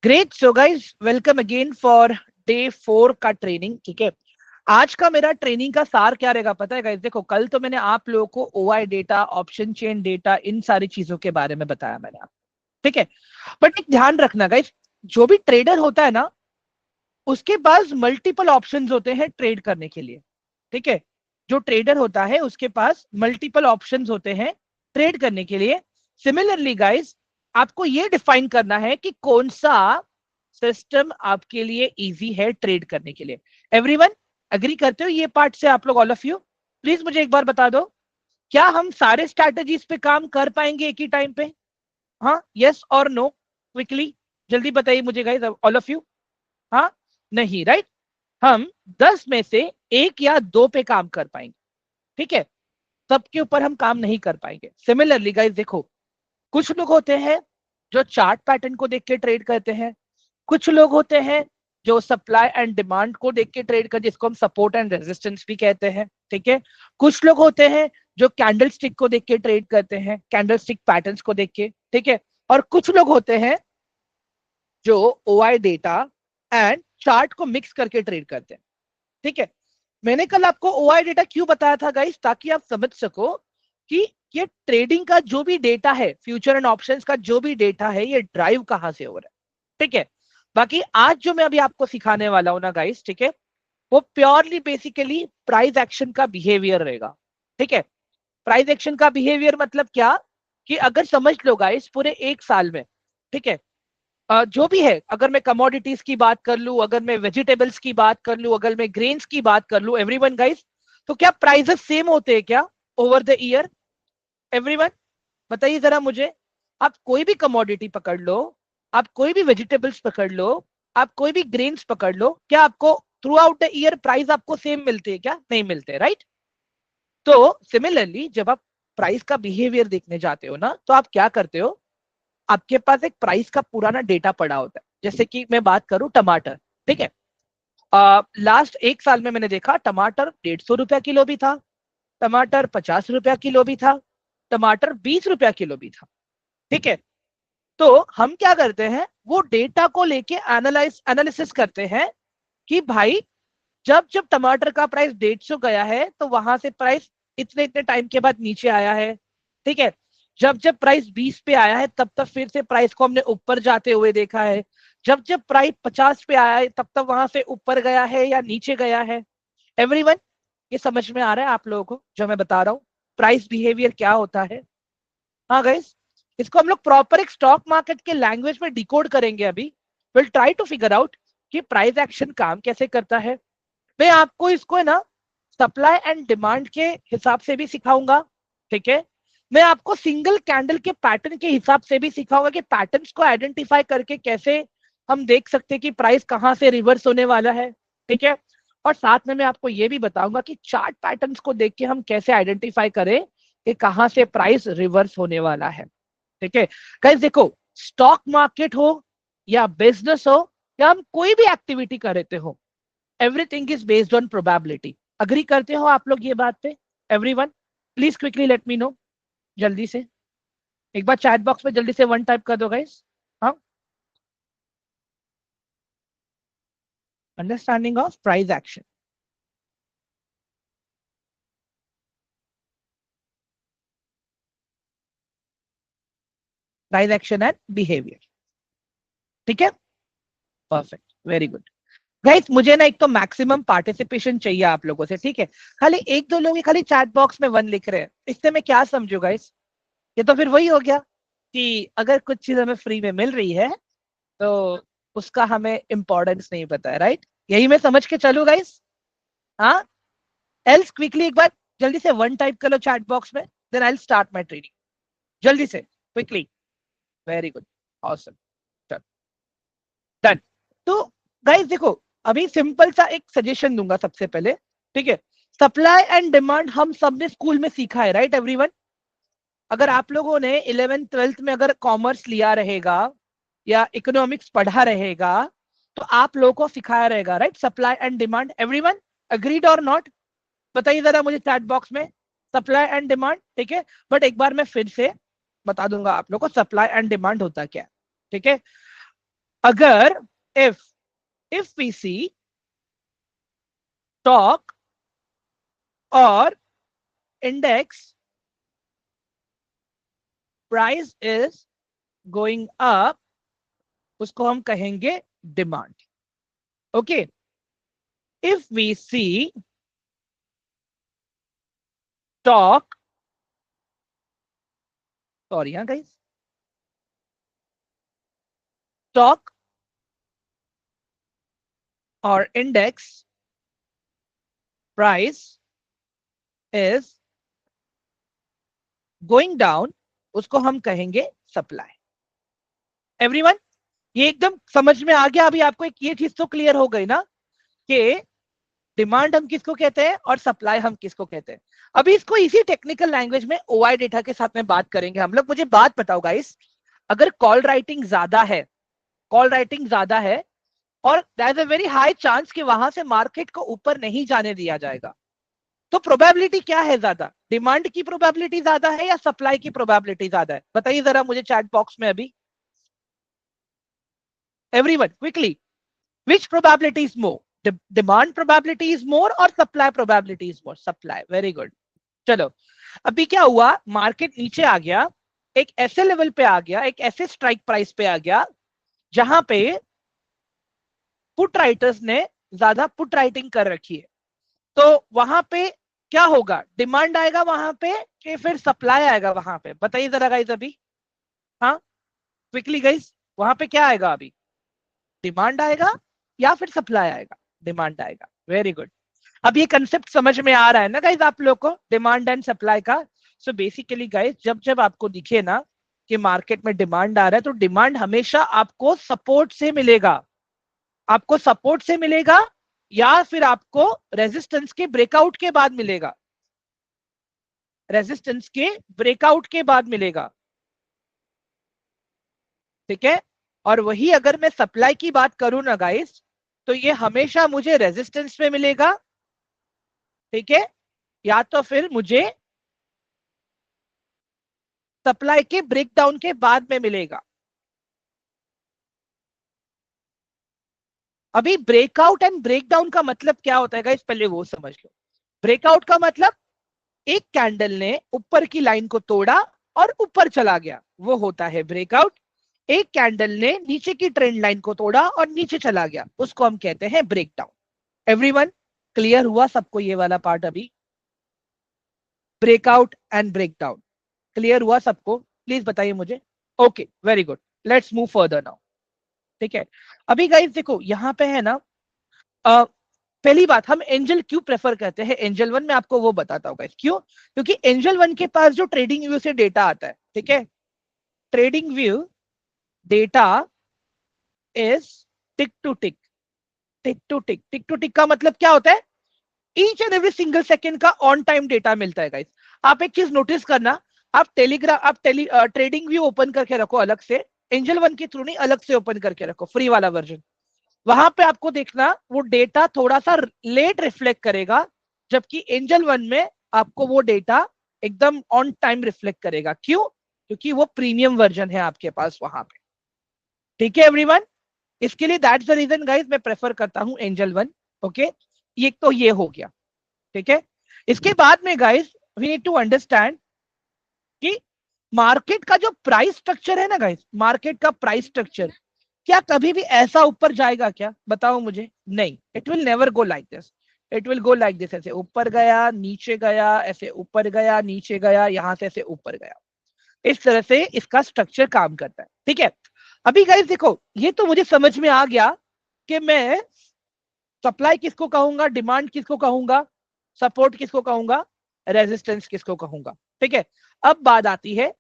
Great. So guys, welcome again for day 4 का training. ठीक है, आज का मेरा ट्रेनिंग का सार क्या रहेगा पता है गाइस? देखो, कल तो मैंने आप लोगों को OI data, option chain data, इन सारी चीजों के बारे में बताया मैंने आप, ठीक है। बट एक ध्यान रखना गाइस, जो भी ट्रेडर होता है ना, उसके पास मल्टीपल ऑप्शंस होते हैं ट्रेड करने के लिए। ठीक है, जो ट्रेडर होता है उसके पास मल्टीपल ऑप्शंस होते हैं ट्रेड करने के लिए। सिमिलरली गाइस, आपको ये डिफाइन करना है कि कौन सा सिस्टम आपके लिए इजी है ट्रेड करने के लिए। एवरीवन अग्री करते हो ये पार्ट से? आप लोग, ऑल ऑफ यू, प्लीज मुझे एक बार बता दो, क्या हम सारे स्ट्रैटेजीज पे काम कर पाएंगे एक ही टाइम पे? हाँ, यस और नो, क्विकली जल्दी बताइए मुझे गाइस, ऑल ऑफ यू। हाँ, नहीं, राइट? हम 10 में से एक या दो पे काम कर पाएंगे, ठीक है। सबके ऊपर हम काम नहीं कर पाएंगे। सिमिलरली गाइस देखो, कुछ लोग होते हैं जो चार्ट पैटर्न को देख के ट्रेड करते हैं, कुछ लोग होते हैं जो सप्लाई एंड डिमांड को देख के ट्रेड करते हैं, जिसको हम सपोर्ट एंड रेजिस्टेंस भी कहते हैं, ठीक है। कुछ लोग होते हैं जो कैंडल स्टिक को देख के ट्रेड करते हैं, कैंडल स्टिक पैटर्न्स को देख के, ठीक है। और कुछ लोग होते हैं जो ओआई डेटा एंड चार्ट को मिक्स करके ट्रेड करते हैं, ठीक है। मैंने कल आपको ओआई डेटा क्यों बताया था गाइस? ताकि आप समझ सको कि ये ट्रेडिंग का जो भी डेटा है, फ्यूचर एंड ऑप्शंस का जो भी डेटा है, ये ड्राइव कहां से हो रहा है, ठीक है। बाकी आज जो मैं अभी आपको सिखाने वाला हूं ना गाइस, ठीक है, वो प्योरली बेसिकली प्राइस एक्शन का बिहेवियर रहेगा, ठीक है। प्राइस एक्शन का बिहेवियर मतलब क्या? कि अगर समझ लो गाइस, पूरे एक साल में, ठीक है, जो भी है, अगर मैं कमोडिटीज की बात कर लूं, अगर मैं वेजिटेबल्स की बात कर लूं, अगर मैं ग्रेन्स की बात कर लूं, एवरीवन गाइस, तो क्या प्राइसेस सेम होते हैं क्या ओवर द ईयर? एवरीवन बताइए जरा मुझे। आप कोई भी कमोडिटी पकड़ लो, आप कोई भी वेजिटेबल्स पकड़ लो, आप कोई भी ग्रेन्स पकड़ लो, क्या आपको through out the year price आपको सेम मिलते हैं क्या? नहीं मिलते, राइट? तो सिमिलरली जब आप प्राइस का बिहेवियर देखने जाते हो ना, तो आप क्या करते हो? आपके पास एक प्राइस का पुराना डेटा पड़ा होता है। जैसे कि मैं बात करूं टमाटर, ठीक है। लास्ट एक साल में मैंने देखा टमाटर 150 रुपया किलो भी था, टमाटर 50 रुपया किलो भी था, टमाटर 20 रुपया किलो भी था, ठीक है। तो हम क्या करते हैं, वो डेटा को लेके एनालिसिस करते हैं कि भाई, जब जब टमाटर का प्राइस 150 गया है, तो वहां से प्राइस इतने इतने टाइम के बाद नीचे आया है, ठीक है। जब जब प्राइस 20 पे आया है, तब तब फिर से प्राइस को हमने ऊपर जाते हुए देखा है। जब जब प्राइस 50 पे आया है, तब तब वहां से ऊपर गया है या नीचे गया है। एवरीवन, ये समझ में आ रहा है आप लोगों को जो मैं बता रहा हूँ, प्राइस बिहेवियर क्या होता है? हाँ गाइस, इसको हम लोग प्रॉपर एक स्टॉक मार्केट के लैंग्वेज में डिकोड करेंगे अभी। Will try to figure out कि प्राइस एक्शन काम कैसे करता है। मैं आपको इसको है ना, सप्लाई एंड डिमांड के हिसाब से भी सिखाऊंगा, ठीक है। मैं आपको सिंगल कैंडल के पैटर्न के हिसाब से भी सिखाऊंगा कि पैटर्न्स को आइडेंटिफाई करके कैसे हम देख सकते हैं कि प्राइस कहां से रिवर्स होने वाला है, ठीक है। और साथ में मैं आपको यह भी बताऊंगा कि चार्ट पैटर्न्स को देख के हम कैसे आइडेंटिफाई करें कि कहां से प्राइस रिवर्स होने वाला है, ठीक है। गाइस देखो, स्टॉक मार्केट हो या बिजनेस हो या हम कोई भी एक्टिविटी कर रहे हो, everything is based on probability. Agree करते हो आप लोग ये बात पे? Everyone please quickly let me know, जल्दी से एक बार चैट बॉक्स में जल्दी से वन टाइप कर दो गाइस। हाँ, understanding of price action. Price action and behaviour, ठीक है। Perfect, very good. गाइस मुझे ना एक तो मैक्सिमम पार्टिसिपेशन चाहिए आप लोगों से, ठीक है। खाली एक दो लोग ही खाली चैट बॉक्स में वन लिख रहे हैं, इससे मैं क्या समझू गाइस? ये तो फिर वही हो गया कि अगर कुछ चीज हमें फ्री में मिल रही है, तो उसका हमें इंपॉर्टेंस नहीं पता है, राइट? यही मैं समझ के चलू गाइस? हाँ, एल्स क्विकली एक बार जल्दी से वन टाइप कर लो चैट बॉक्स में, then I start my training. जल्दी से, quickly. Very good, awesome, done. तो गाइस देखो, अभी सिंपल सा एक सजेशन दूंगा सबसे पहले, ठीक है। सप्लाई एंड डिमांड हम सब ने स्कूल में सीखा है, राइट एवरीवन? अगर आप लोगों ने 11th 12th में अगर कॉमर्स लिया रहेगा या इकोनॉमिक्स पढ़ा रहेगा, तो आप लोगों को सिखाया रहेगा, right? Supply and demand, everyone agreed और नॉट? बताइए जरा मुझे चैट बॉक्स में, सप्लाई एंड डिमांड, ठीक है। बट एक बार मैं फिर से बता दूंगा आप लोगों को सप्लाई एंड डिमांड होता क्या है, ठीक है। अगर if we see stock और index price is going up, उसको हम कहेंगे demand. Okay, if we see stock, sorry हाँ guys, stock और index price is going down, उसको हम कहेंगे सप्लाई. एवरीवन, ये एकदम समझ में आ गया अभी आपको? एक ये चीज तो क्लियर हो गई ना कि डिमांड हम किसको कहते हैं और सप्लाई हम किसको कहते हैं. अभी इसको इसी टेक्निकल लैंग्वेज में ओआई डेटा के साथ में बात करेंगे हम लोग. मुझे बात बताओ गाइस, अगर कॉल राइटिंग ज्यादा है और there is a very high chance कि वहां से मार्केट को ऊपर नहीं जाने दिया जाएगा, तो प्रोबेबिलिटी क्या है ज्यादा? डिमांड की प्रोबेबिलिटी ज्यादा है या सप्लाई की प्रोबेबिलिटी ज्यादा है? बताइए जरा मुझे चैट बॉक्स में अभी. Everyone quickly, which probability is more? Demand probability is more or supply probability is more? Supply. Very good. चलो, अभी क्या हुआ, मार्केट नीचे आ गया, एक ऐसे लेवल पे आ गया, एक ऐसे स्ट्राइक प्राइस पे आ गया जहां पे पुट राइटर्स ने ज्यादा पुट राइटिंग कर रखी है. तो वहां पे क्या होगा? डिमांड आएगा वहां पे कि फिर सप्लाई आएगा वहां पे? बताइए जरा गाइस अभी. हाँ, क्विकली गाइस, वहां पे क्या आएगा अभी? डिमांड आएगा या फिर सप्लाई आएगा? डिमांड आएगा. Very good. अब ये कंसेप्ट समझ में आ रहा है ना गाइस आप लोग को, डिमांड एंड सप्लाई का? सो बेसिकली गाइस, जब जब आपको दिखे ना कि मार्केट में डिमांड आ रहा है, तो डिमांड हमेशा आपको सपोर्ट से मिलेगा. आपको सपोर्ट से मिलेगा या फिर आपको रेजिस्टेंस के ब्रेकआउट के बाद मिलेगा? रेजिस्टेंस के ब्रेकआउट के बाद मिलेगा. ठीक है. और वही अगर मैं सप्लाई की बात करूं ना गाइस, तो ये हमेशा मुझे रेजिस्टेंस में मिलेगा. ठीक है, या तो फिर मुझे सप्लाई के ब्रेकडाउन के बाद में मिलेगा. अभी ब्रेकआउट एंड ब्रेकडाउन का मतलब क्या होता है गाइस, पहले वो समझ लो. ब्रेकआउट का मतलब एक कैंडल ने ऊपर की लाइन को तोड़ा और ऊपर चला गया, वो होता है ब्रेकआउट. एक कैंडल ने नीचे की ट्रेंड लाइन को तोड़ा और नीचे चला गया, उसको हम कहते हैं ब्रेकडाउन. एवरीवन, क्लियर हुआ सबको ये वाला पार्ट? अभी ब्रेकआउट एंड ब्रेकडाउन क्लियर हुआ सबको? प्लीज बताइए मुझे. Okay, very good. Let's move further now. ठीक है. अभी गाइस देखो यहाँ पे है ना, पहली बात, हम एंजल क्यों प्रेफर करते हैं एंजल वन? में आपको वो बताता हूँ गाइस. क्यों? क्योंकि एंजल वन के पास जो ट्रेडिंग व्यू से डेटा आता है, ठीक है, trading view data is tick to tick. Tick to tick, tick to tick का मतलब क्या होता है? Each and every single second का ऑन टाइम डेटा मिलता है गाइस. आप एक चीज नोटिस करना, आप ट्रेडिंग व्यू ओपन करके रखो अलग से, एंजल वन के थ्रू नहीं, अलग से ओपन करके रखो, फ्री वाला वर्जन. वहां पे आपको देखना वो डेटा थोड़ा सा लेट रिफ्लेक्ट करेगा, जबकि एंजल वन में आपको वो डेटा एकदम ऑन टाइम रिफ्लेक्ट करेगा. क्यों? क्योंकि वो प्रीमियम वर्जन है आपके पास वहां पे. ठीक है एवरीवन, इसके लिए दैट्स द रीजन गाइस मैं प्रेफर करता हूं एंजल वन. ओके, ये तो ये हो गया. ठीक है. इसके बाद में guys we need to understand कि मार्केट का जो प्राइस स्ट्रक्चर है ना गाइस, मार्केट का प्राइस स्ट्रक्चर क्या कभी भी ऐसा ऊपर जाएगा क्या? बताओ मुझे. नहीं, it will never go like this. It will go like this, ऐसे ऊपर गया नीचे गया, ऐसे ऊपर गया नीचे गया, यहां से ऐसे ऊपर गया. इस तरह से इसका स्ट्रक्चर काम करता है. ठीक है. अभी गाइस देखो, ये तो मुझे समझ में आ गया कि मैं सप्लाई किसको कहूंगा, डिमांड किसको कहूंगा, सपोर्ट किसको कहूंगा, रेजिस्टेंस किसको कहूंगा. ठीक है. अब बात आती है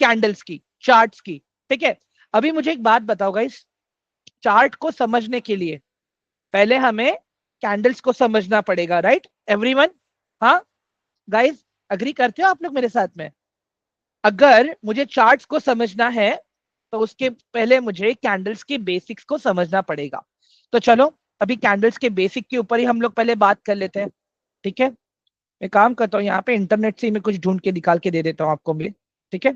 कैंडल्स की, चार्ट्स की. ठीक है. अभी मुझे एक बात बताओ गाइस, चार्ट को समझने के लिए पहले हमें कैंडल्स को समझना पड़ेगा, राइट एवरीवन? हाँ गाइस, अग्री करते हो आप लोग मेरे साथ में? अगर मुझे चार्ट्स को समझना है तो उसके पहले मुझे कैंडल्स के बेसिक्स को समझना पड़ेगा. तो चलो अभी कैंडल्स के बेसिक के ऊपर ही हम लोग पहले बात कर लेते हैं. ठीक है. मैं काम करता हूँ यहाँ पे इंटरनेट से ही मैं कुछ ढूंढ के निकाल के दे देता हूँ आपको भी. ठीक है.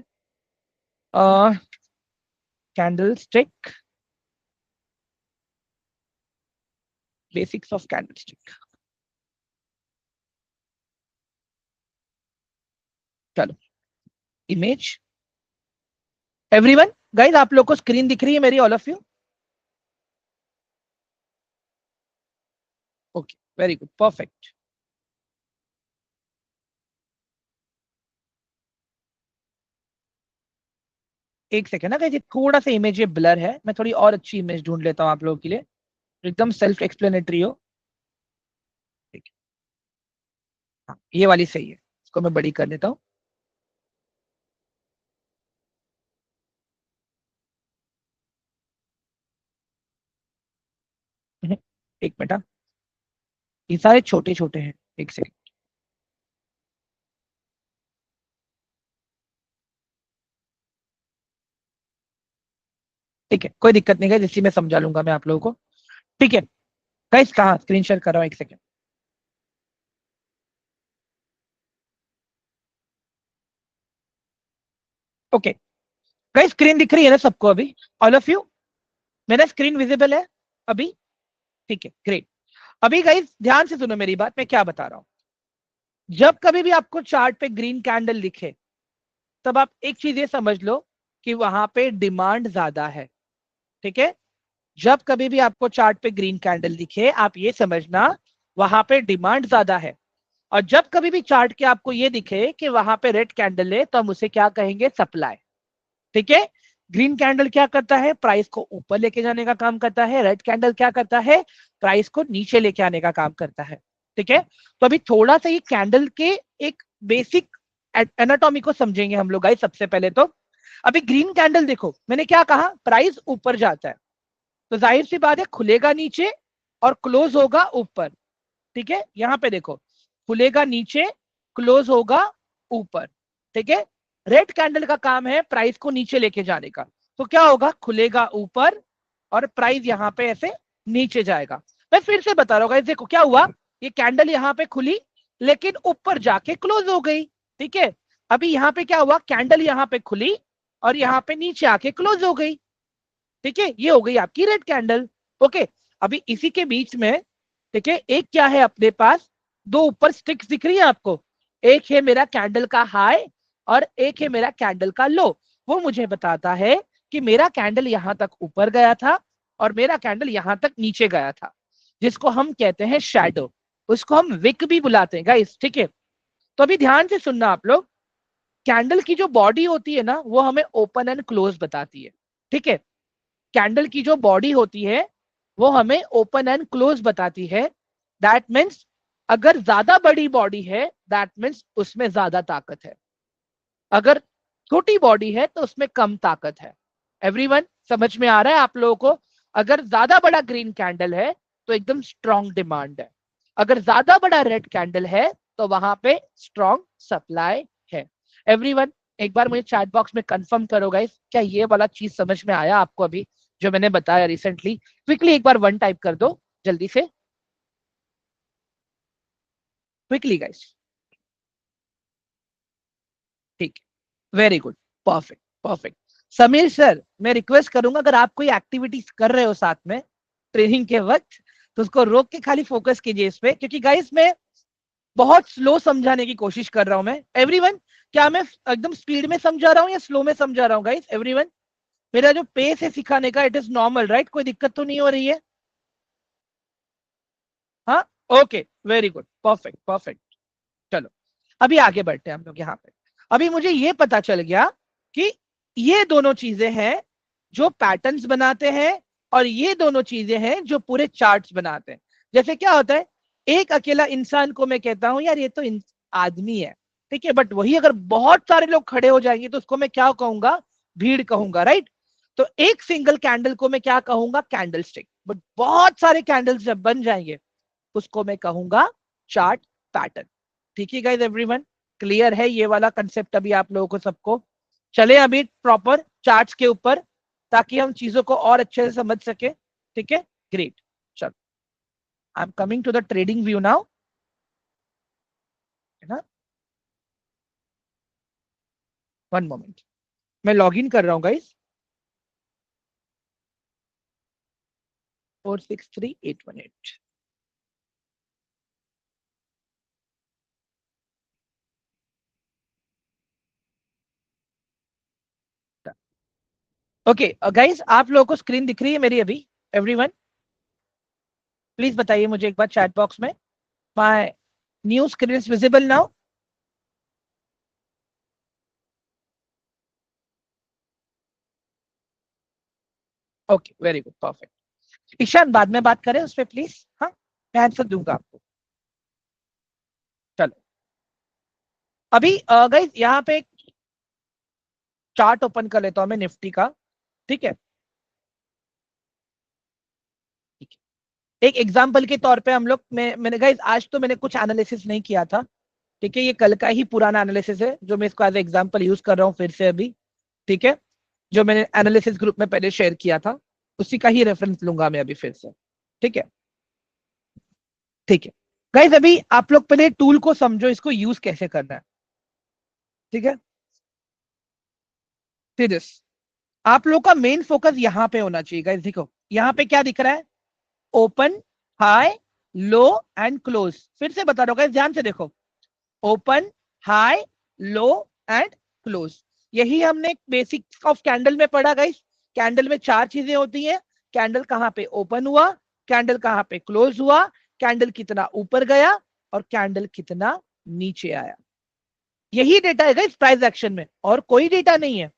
Candle stick basics of candlestick. चलो इमेज, एवरीवन गाइस आप लोग को स्क्रीन दिख रही है मेरी, all of you? Okay, very good, perfect. एक सेकेंड ना गाइस, थोड़ा सा इमेज ये ब्लर है, मैं थोड़ी और अच्छी इमेज ढूंढ लेता हूँ आप लोगों के लिए, एकदम सेल्फ एक्सप्लेनेटरी हो। ठीक है, हाँ ये वाली सही है, इसको मैं बड़ी कर लेता हूँ। एक मिनट हाँ। ये सारे छोटे छोटे हैं, एक सेकेंड। ठीक है, कोई दिक्कत नहीं है, इसी में समझा लूंगा मैं आप लोगों को। ठीक है गाइस, कहाँ स्क्रीन शेयर कर रहा हूँ, एक सेकेंड। ओके गाइस, स्क्रीन दिख रही है ना सबको अभी, ऑल ऑफ यू? मेरा स्क्रीन विजिबल है अभी? ठीक है, ग्रेट। अभी गाइस ध्यान से सुनो मेरी बात, मैं क्या बता रहा हूँ। जब कभी भी आपको चार्ट पे ग्रीन कैंडल दिखे, तब आप एक चीज ये समझ लो कि वहां पे डिमांड ज्यादा है। ठीक है, जब कभी भी आपको चार्ट पे ग्रीन कैंडल दिखे, आप ये समझना वहां पे डिमांड ज्यादा है। और जब कभी भी चार्ट के आपको ये दिखे कि वहां पे रेड कैंडल है, तो हम उसे क्या कहेंगे? सप्लाई। ठीक है, ग्रीन कैंडल क्या करता है? प्राइस को ऊपर लेके जाने का काम करता है। रेड कैंडल क्या करता है? प्राइस को नीचे लेके आने का काम करता है। ठीक है, तो अभी थोड़ा सा ये कैंडल के एक बेसिक एनाटॉमी को समझेंगे हम लोग गाइस। सबसे पहले तो अभी ग्रीन कैंडल देखो, मैंने क्या कहा? प्राइस ऊपर जाता है, तो जाहिर सी बात है खुलेगा नीचे और क्लोज होगा ऊपर। ठीक है, यहां पे देखो, खुलेगा नीचे, क्लोज होगा ऊपर। ठीक है, रेड कैंडल का काम है प्राइस को नीचे लेके जाने का। तो क्या होगा? खुलेगा ऊपर और प्राइस यहां पे ऐसे नीचे जाएगा। मैं फिर से बता रहा हूँ, देखो क्या हुआ, ये कैंडल यहां पे खुली लेकिन ऊपर जाके क्लोज हो गई। ठीक है, अभी यहां पे क्या हुआ? कैंडल यहां पे खुली और यहां पे नीचे आके क्लोज हो गई। ठीक है, ये हो गई आपकी रेड कैंडल। ओके, अभी इसी के बीच में, ठीक है, एक क्या है अपने पास? दो ऊपर स्टिक्स दिख रही है आपको, एक है मेरा कैंडल का हाई और एक है मेरा कैंडल का लो। वो मुझे बताता है कि मेरा कैंडल यहां तक ऊपर गया था और मेरा कैंडल यहां तक नीचे गया था, जिसको हम कहते हैं शैडो। उसको हम विक भी बुलाते हैं गाइस। ठीक है, तो अभी ध्यान से सुनना आप लोग, कैंडल की जो बॉडी होती है ना, वो हमें ओपन एंड क्लोज बताती है। ठीक है, कैंडल की जो बॉडी होती है वो हमें ओपन एंड क्लोज बताती है। दैट मीन्स अगर ज्यादा बड़ी बॉडी है, दैट मीन्स उसमें ज्यादा ताकत है। अगर छोटी बॉडी है तो उसमें कम ताकत है। एवरीवन समझ में आ रहा है आप लोगों को? अगर ज्यादा बड़ा ग्रीन कैंडल है तो एकदम स्ट्रॉन्ग डिमांड है, अगर ज्यादा बड़ा रेड कैंडल है तो वहां पे स्ट्रॉन्ग सप्लाई है। एवरीवन एक बार मुझे चैट बॉक्स में कंफर्म करो गाइस, क्या ये वाला चीज समझ में आया आपको अभी जो मैंने बताया रिसेंटली? क्विकली एक बार वन टाइप कर दो जल्दी से, क्विकली गाइस। ठीक है, very good, perfect perfect. Sameer sir, मैं रिक्वेस्ट करूंगा अगर आप कोई एक्टिविटीज कर रहे हो साथ में ट्रेनिंग के वक्त, तो उसको रोक के खाली फोकस कीजिए इस पे, क्योंकि गाइस मैं बहुत स्लो समझाने की कोशिश कर रहा हूं मैं। एवरीवन, क्या मैं एकदम स्पीड में समझा रहा हूँ या स्लो में समझा रहा हूँ गाइस? एवरीवन, मेरा जो पेस है सिखाने का, इट इज नॉर्मल राइट? कोई दिक्कत तो नहीं हो रही है? हाँ, okay, very good, perfect perfect. चलो अभी आगे बढ़ते हैं हम लोग यहाँ पे। अभी मुझे ये पता चल गया कि ये दोनों चीजें हैं जो पैटर्न्स बनाते हैं और ये दोनों चीजें हैं जो पूरे चार्ट्स बनाते हैं। जैसे क्या होता है, एक अकेला इंसान को मैं कहता हूं यार ये तो आदमी है, ठीक है, बट वही अगर बहुत सारे लोग खड़े हो जाएंगे तो उसको मैं क्या कहूंगा? भीड़ कहूंगा, राइट? तो एक सिंगल कैंडल को मैं क्या कहूंगा? Candle stick. बट बहुत सारे कैंडल्स जब बन जाएंगे उसको मैं कहूंगा चार्ट पैटर्न। ठीक है गाइस, एवरीवन क्लियर है ये वाला कंसेप्ट अभी आप लोगों को सबको? चले अभी प्रॉपर चार्ट्स के ऊपर, ताकि हम चीजों को और अच्छे से समझ सके। ठीक है, ग्रेट। चलो, I am coming to the trading view now, है ना? वन मोमेंट, मैं लॉग इन कर रहा हूँ गाइस। 463818। ओके गाइस, आप लोगों को स्क्रीन दिख रही है मेरी अभी? एवरीवन प्लीज बताइए मुझे एक बार चैट बॉक्स में, my new screen is visible now? Okay, very good, perfect. Ishan, बाद में बात करें उस पर प्लीज। हाँ, मैं आंसर दूंगा आपको। चलो, अभी गाइस यहाँ पे एक चार्ट ओपन कर लेता हूं मैं निफ्टी का। ठीक है, ठीक है। एक एग्जांपल के तौर पे हम लोग, मैंने गाइस आज तो मैंने कुछ एनालिसिस नहीं किया था। ठीक है, ये कल का ही पुराना एनालिसिस है जो मैं इसको एज एग्जांपल यूज कर रहा हूँ फिर से अभी। ठीक है, जो मैंने एनालिसिस ग्रुप में पहले शेयर किया था, उसी का ही रेफरेंस लूंगा मैं अभी फिर से। ठीक है, ठीक है। गाइस, अभी आप लोग पहले टूल को समझो, इसको यूज कैसे करना है। ठीक है, फिर आप लोग का मेन फोकस यहाँ पे होना चाहिए। गाइस देखो, यहाँ पे क्या दिख रहा है? Open, high, low and close. फिर से बता रहा हूँ गाइस, ध्यान से देखो। Open, high, low and close. यही हमने बेसिक्स ऑफ कैंडल में पढ़ा गाइस। कैंडल में चार चीजें होती हैं। कैंडल कहां पे ओपन हुआ, कैंडल कहां पे क्लोज हुआ, कैंडल कितना ऊपर गया, और कैंडल कितना नीचे आया। यही डेटा है गाइस प्राइस एक्शन में, और कोई डेटा नहीं है।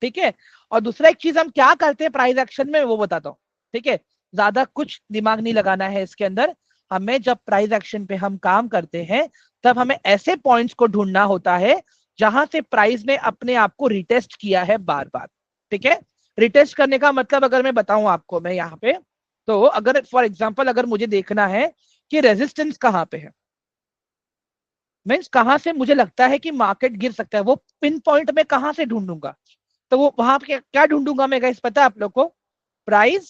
ठीक है, और दूसरा एक चीज हम क्या करते हैं प्राइस एक्शन में वो बताता हूं। ठीक है, ज्यादा कुछ दिमाग नहीं लगाना है इसके अंदर। हमें जब प्राइस एक्शन पे हम काम करते हैं, तब हमें ऐसे पॉइंट्स को ढूंढना होता है जहां से प्राइस ने अपने आप को रिटेस्ट किया है बार बार। ठीक है, रिटेस्ट करने का मतलब अगर मैं बताऊं आपको, मैं यहाँ पे, तो अगर फॉर एग्जाम्पल अगर मुझे देखना है कि रेजिस्टेंस कहां पे है, मीन्स कहां से मुझे लगता है कि मार्केट गिर सकता है, वो पिन पॉइंट में कहां से ढूंढूंगा? तो वो वहां पे क्या ढूंढूंगा मैं गाइस, पता है आप लोग को? Price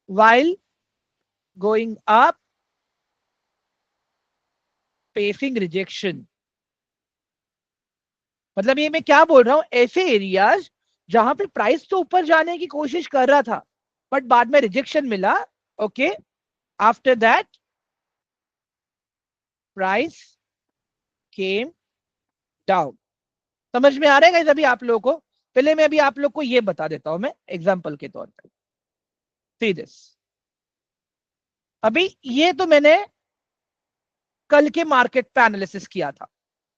while going up facing rejection. मतलब ये मैं क्या बोल रहा हूं, ऐसे एरियाज जहां पे प्राइस तो ऊपर जाने की कोशिश कर रहा था, बट बाद में रिजेक्शन मिला। Okay, after that price came down. समझ में आ रहा है गाइस अभी आप लोगों को? पहले मैं अभी आप लोग को ये बता देता हूं मैं एग्जांपल के तौर पर। सी दिस, अभी ये तो मैंने कल के मार्केट पे एनालिसिस किया था।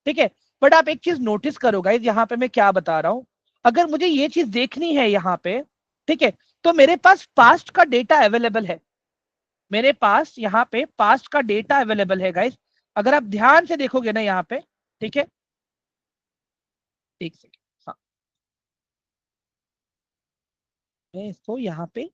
ठीक है, बट आप एक चीज नोटिस करो गाइस, यहाँ पे मैं क्या बता रहा हूं। अगर मुझे ये चीज देखनी है यहाँ पे, ठीक है, तो मेरे पास पास्ट का डेटा अवेलेबल है। मेरे पास यहाँ पे पास्ट का डेटा अवेलेबल है गाइस। अगर आप ध्यान से देखोगे ना यहाँ पे, ठीक है, एक सेकेंड। हाँ, मैं इसको यहाँ पे,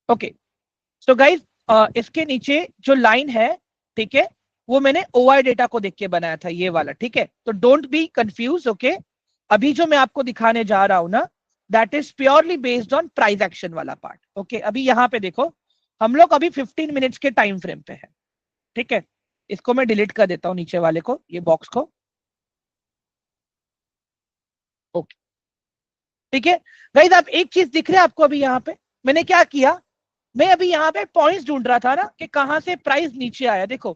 ओके। सो गाइस, इसके नीचे जो लाइन है, ठीक है, वो मैंने ओआई डेटा को देख के बनाया था, ये वाला। ठीक है, तो डोंट बी कंफ्यूज। ओके, अभी जो मैं आपको दिखाने जा रहा हूं ना, that is purely based on price action वाला पार्ट। ओके, अभी यहां पे देखो, हम लोग अभी 15 मिनट्स के टाइम फ्रेम पे है। ठीक है, इसको मैं डिलीट कर देता हूं नीचे वाले को, ये बॉक्स को। ओके, ठीक है। गाइस, आप एक चीज दिख रहे हैं आपको अभी यहाँ पे, मैंने क्या किया, मैं अभी यहाँ पे पॉइंट्स ढूंढ रहा था ना कि कहां से प्राइस नीचे आया। देखो,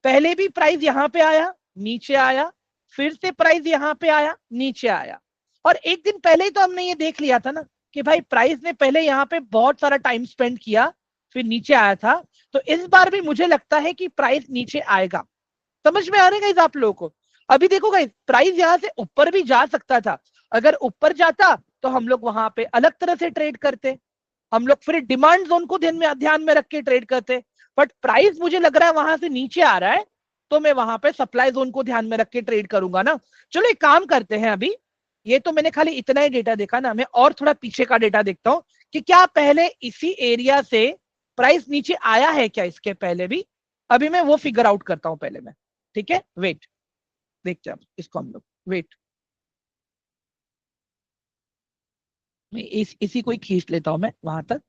पहले भी प्राइस यहां पे आया, नीचे आया, फिर से प्राइस यहां पे आया, नीचे आया। और एक दिन पहले ही तो हमने ये देख लिया था ना कि भाई प्राइस ने पहले यहां पे बहुत सारा टाइम स्पेंड किया, फिर नीचे आया था। तो इस बार भी मुझे लगता है कि प्राइस नीचे आएगा। समझ में आ रहा है गाइस आप लोगों को? अभी देखो गाइस, प्राइस यहां से ऊपर भी जा सकता था। अगर ऊपर जाता तो हम लोग वहां पे अलग तरह से ट्रेड करते, हम लोग फिर डिमांड जोन को ध्यान में रख के ट्रेड करते। बट प्राइस मुझे लग रहा है वहां से नीचे आ रहा है, तो मैं वहां पे सप्लाई जोन को ध्यान में रख के ट्रेड करूंगा ना। चलो एक काम करते हैं, अभी ये तो मैंने खाली इतना ही डेटा देखा ना, मैं और थोड़ा पीछे का डेटा देखता हूं कि क्या पहले इसी एरिया से प्राइस नीचे आया है क्या इसके पहले भी। अभी मैं वो फिगर आउट करता हूं पहले मैं। ठीक है, वेट, देखते हैं इसको हम लोग। वेट, मैं इसी को ही खींच लेता हूं मैं वहां तक।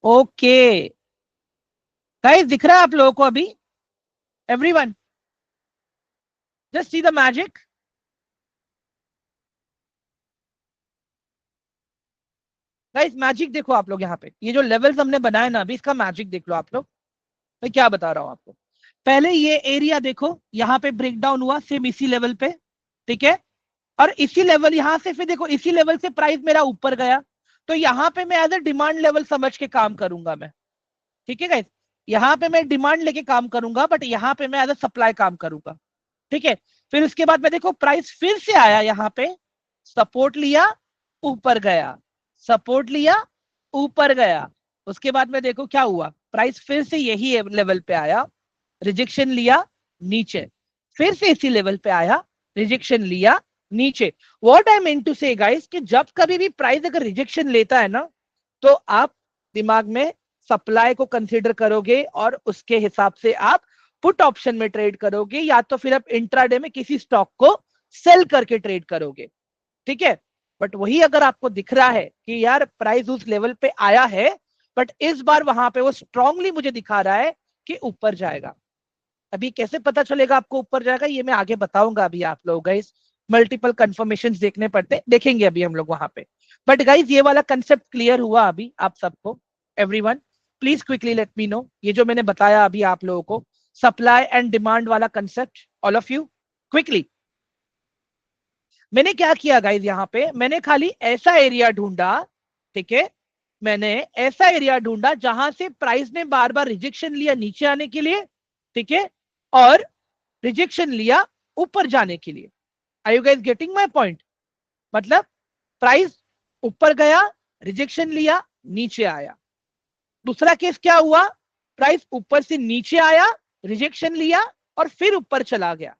ओके गाइस, दिख रहा है आप लोगों को अभी? Everyone, just see the magic. Guys magic देखो आप लोग यहाँ पे, ये जो लेवल्स हमने बनाए ना अभी, इसका मैजिक देख लो आप लोग। मैं क्या बता रहा हूँ आपको, पहले ये एरिया देखो यहाँ पे ब्रेक डाउन हुआ सेम इसी लेवल पे, ठीक है। और इसी लेवल यहाँ से फिर देखो इसी लेवल से प्राइस मेरा ऊपर गया, तो यहाँ पे मैं एज ए डिमांड लेवल समझ के काम करूंगा मैं, ठीक है गाइस। यहाँ पे मैं डिमांड लेके काम करूंगा, बट यहाँ पे मैं एज ए सप्लाई काम करूंगा, ठीक है। फिर उसके बाद में देखो प्राइस फिर से आया यहाँ पे, सपोर्ट लिया, ऊपर गया, सपोर्ट लिया, ऊपर गया। उसके बाद में देखो क्या हुआ, प्राइस फिर से यही लेवल पे आया, रिजेक्शन लिया, नीचे, फिर से इसी लेवल पे आया, रिजेक्शन लिया, नीचे। व्हाट आई मीन टू से गाइस कि जब कभी भी प्राइस अगर रिजेक्शन लेता है ना, तो आप दिमाग में सप्लाई को कंसीडर करोगे और उसके हिसाब से आप पुट ऑप्शन में ट्रेड करोगे, या तो फिर आप इंट्राडे में किसी स्टॉक को सेल करके ट्रेड करोगे, ठीक है। बट वही अगर आपको दिख रहा है कि यार प्राइस उस लेवल पे आया है, बट इस बार वहां पे वो स्ट्रांगली मुझे दिखा रहा है कि ऊपर जाएगा। अभी कैसे पता चलेगा आपको ऊपर जाएगा, ये मैं आगे बताऊंगा। अभी आप लोग गाइस मल्टीपल कंफर्मेशंस देखने पड़ते, देखेंगे अभी हम लोग वहां पे। बट गाइस ये वाला कंसेप्ट क्लियर हुआ अभी आप सबको? Everyone please quickly let me know, ये जो मैंने बताया अभी आप लोगों को, सप्लाई एंड डिमांड वाला concept, all of you quickly. मैंने क्या किया गाइस, यहाँ पे मैंने खाली ऐसा एरिया ढूंढा, ठीक है। मैंने ऐसा एरिया ढूंढा जहां से प्राइस ने बार बार रिजेक्शन लिया नीचे आने के लिए, ठीक है, और रिजेक्शन लिया ऊपर जाने के लिए। Are you guys getting my point? मतलब प्राइस ऊपर गया, रिजेक्शन लिया, नीचे आया। दूसरा केस क्या हुआ, प्राइस ऊपर से नीचे आया, रिजेक्शन लिया, और फिर ऊपर चला गया।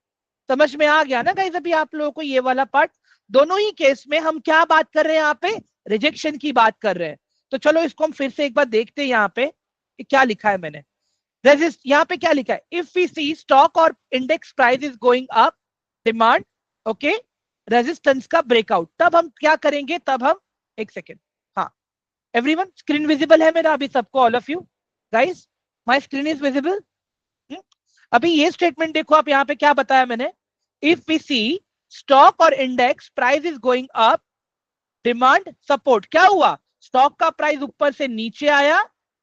समझ में आ गया ना गाइस अभी आप लोगों को ये वाला पार्ट? दोनों ही केस में हम क्या बात कर रहे हैं यहाँ पे, रिजेक्शन की बात कर रहे हैं। तो चलो इसको हम फिर से एक बार देखते हैं यहाँ पे क्या लिखा है मैंने। रेजिस्ट, यहाँ पे क्या लिखा है, इफ वी सी स्टॉक और index price is going up, demand, okay, resistance का ब्रेकआउट, तब हम क्या करेंगे, तब हम, एक सेकेंड, हाँ एवरीवन स्क्रीन विजिबल है मेरा अभी सबको, all of you guys, my screen is visible? अभी ये स्टेटमेंट देखो आप, यहाँ पे क्या बताया मैंने, इफ वी सी स्टॉक और index price is going up, demand support, क्या हुआ, स्टॉक का प्राइस ऊपर से नीचे आया,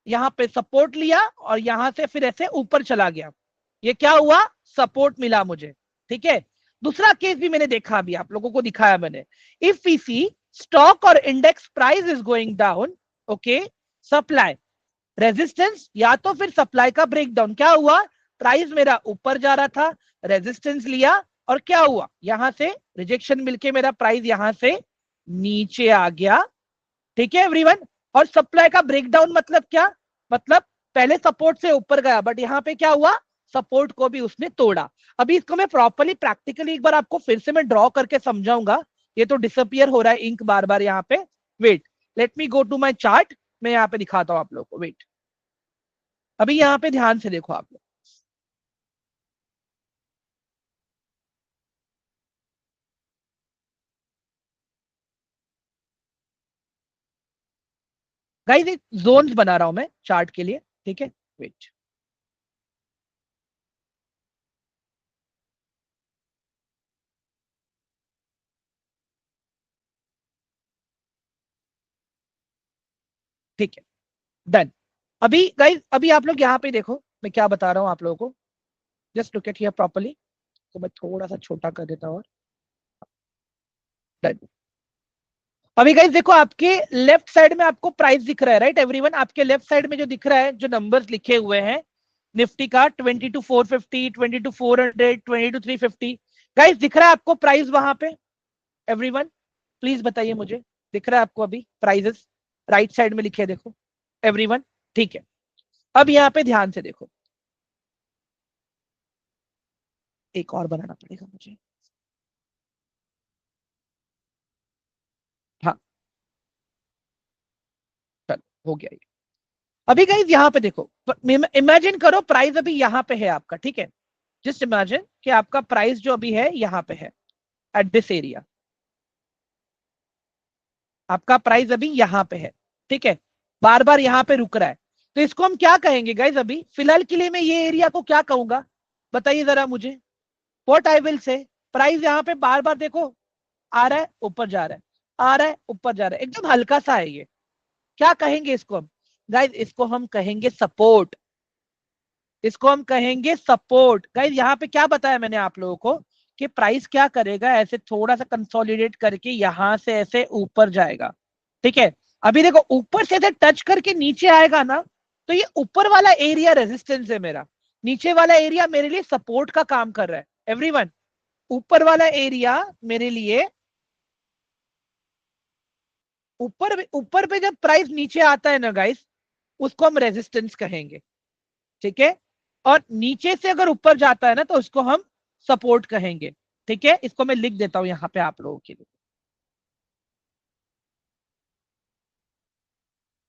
यहां पे सपोर्ट लिया, और यहां से फिर ऐसे ऊपर चला गया, ये क्या हुआ, सपोर्ट मिला मुझे, ठीक है। दूसरा केस भी मैंने देखा, अभी आप लोगों को दिखाया मैंने, इफ वी सी स्टॉक और index price is going down, okay, supply, resistance या तो फिर सप्लाई का ब्रेकडाउन, क्या हुआ, प्राइस मेरा ऊपर जा रहा था, रेजिस्टेंस लिया, और क्या हुआ, यहां से रिजेक्शन मिलके मेरा प्राइस यहां से नीचे आ गया, ठीक है एवरीवन। और सप्लाई का ब्रेकडाउन मतलब क्या, मतलब पहले सपोर्ट से ऊपर गया, बट यहां पे क्या हुआ, सपोर्ट को भी उसने तोड़ा। अभी इसको मैं प्रॉपर्ली प्रैक्टिकली एक बार आपको फिर से मैं ड्रॉ करके समझाऊंगा। ये तो डिसअपियर हो रहा है इंक बार बार यहाँ पे, wait, let me go to my chart, मैं यहाँ पे दिखाता हूँ आप लोग को, वेट। अभी यहाँ पे ध्यान से देखो आप लोग, गाइस एक जोन्स बना रहा हूं मैं चार्ट के लिए, ठीक है, वेट। ठीक है, डन। अभी गाइस अभी आप लोग यहाँ पे देखो मैं क्या बता रहा हूँ आप लोगों को, just look at here properly. तो मैं थोड़ा सा छोटा कर देता हूँ, डन। अभी गाइस देखो आपके लेफ्ट साइड में आपको प्राइस दिख रहा है, राइट एवरीवन, आपके लेफ्ट साइड में जो दिख रहा है, जो नंबर्स लिखे हुए हैं निफ्टी का, 22,450, 22,400, 22,350, गाइस दिख रहा है आपको प्राइस वहां पे? एवरीवन प्लीज बताइए मुझे, दिख रहा है आपको अभी प्राइजेस राइट साइड में लिखे हैं, देखो एवरीवन, ठीक है। अब यहाँ पे ध्यान से देखो, एक और बनाना पड़ेगा मुझे, हाँ चलो हो गया ये। अभी गाइस यहाँ पे देखो, इमेजिन करो प्राइस अभी यहाँ पे है आपका, ठीक है। जस्ट इमेजिन कि आपका प्राइस जो अभी है यहाँ पे है, एट दिस एरिया, आपका प्राइस अभी यहाँ पे है, ठीक है, बार बार यहाँ पे रुक रहा है। तो इसको हम क्या कहेंगे गाइस, अभी फिलहाल के लिए मैं ये एरिया को क्या कहूंगा, बताइए जरा मुझे। What I will say, price यहाँ पे बार बार देखो आ रहा है ऊपर जा रहा है, आ रहा है ऊपर जा रहा है, एकदम हल्का सा है ये, क्या कहेंगे इसको हम गाइस? इसको हम कहेंगे सपोर्ट, इसको हम कहेंगे सपोर्ट। गाइस यहाँ पे क्या बताया मैंने आप लोगों को कि प्राइस क्या करेगा, ऐसे थोड़ा सा कंसोलिडेट करके यहां से ऐसे ऊपर जाएगा, ठीक है। अभी देखो ऊपर से ऐसे टच करके नीचे आएगा ना, तो ये ऊपर वाला एरिया रेजिस्टेंस है मेरा, नीचे वाला एरिया मेरे लिए सपोर्ट का काम कर रहा है एवरीवन। ऊपर वाला एरिया मेरे लिए, ऊपर ऊपर पे जब प्राइस नीचे आता है ना गाइस, उसको हम रेजिस्टेंस कहेंगे, ठीक है। और नीचे से अगर ऊपर जाता है ना तो उसको हम सपोर्ट कहेंगे, ठीक है। इसको मैं लिख देता हूं यहां पे आप लोगों के लिए,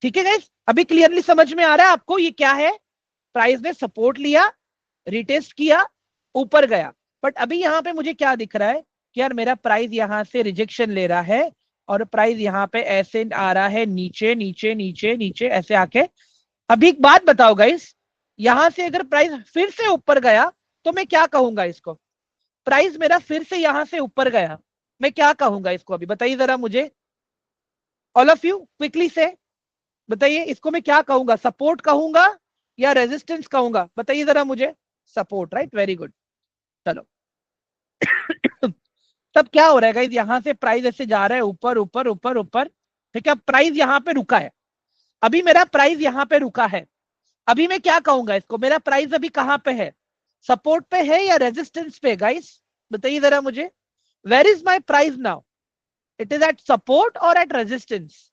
ठीक है गाइस। अभी क्लियरली समझ में आ रहा है आपको ये क्या है? प्राइस ने सपोर्ट लिया, रिटेस्ट किया, ऊपर गया, बट अभी यहां पे मुझे क्या दिख रहा है कि यार मेरा प्राइस यहां से रिजेक्शन ले रहा है और प्राइस यहां पे ऐसे आ रहा है नीचे नीचे नीचे नीचे ऐसे आके। अभी एक बात बताओ गाइस, यहां से अगर प्राइस फिर से ऊपर गया तो मैं क्या कहूंगा इसको? प्राइस मेरा फिर से यहां से ऊपर गया, मैं क्या कहूंगा इसको? अभी बताइए जरा मुझे, ऑल ऑफ यू क्विकली से बताइए, इसको मैं क्या कहूंगा? सपोर्ट कहूंगा या रेजिस्टेंस कहूंगा? बताइए जरा मुझे। Support, right, very good. चलो तब क्या हो रहा है गाइस, यहां से प्राइस ऐसे जा रहा है ऊपर ऊपर ऊपर ऊपर, ठीक है। प्राइस यहां पे रुका है, अभी मेरा प्राइस यहां पे रुका है। अभी मैं क्या कहूंगा इसको? मेरा प्राइस अभी कहां पे है? सपोर्ट पे है या रेजिस्टेंस पे गाइस? बताइए जरा मुझे। Where is my price now? It is at support और at resistance?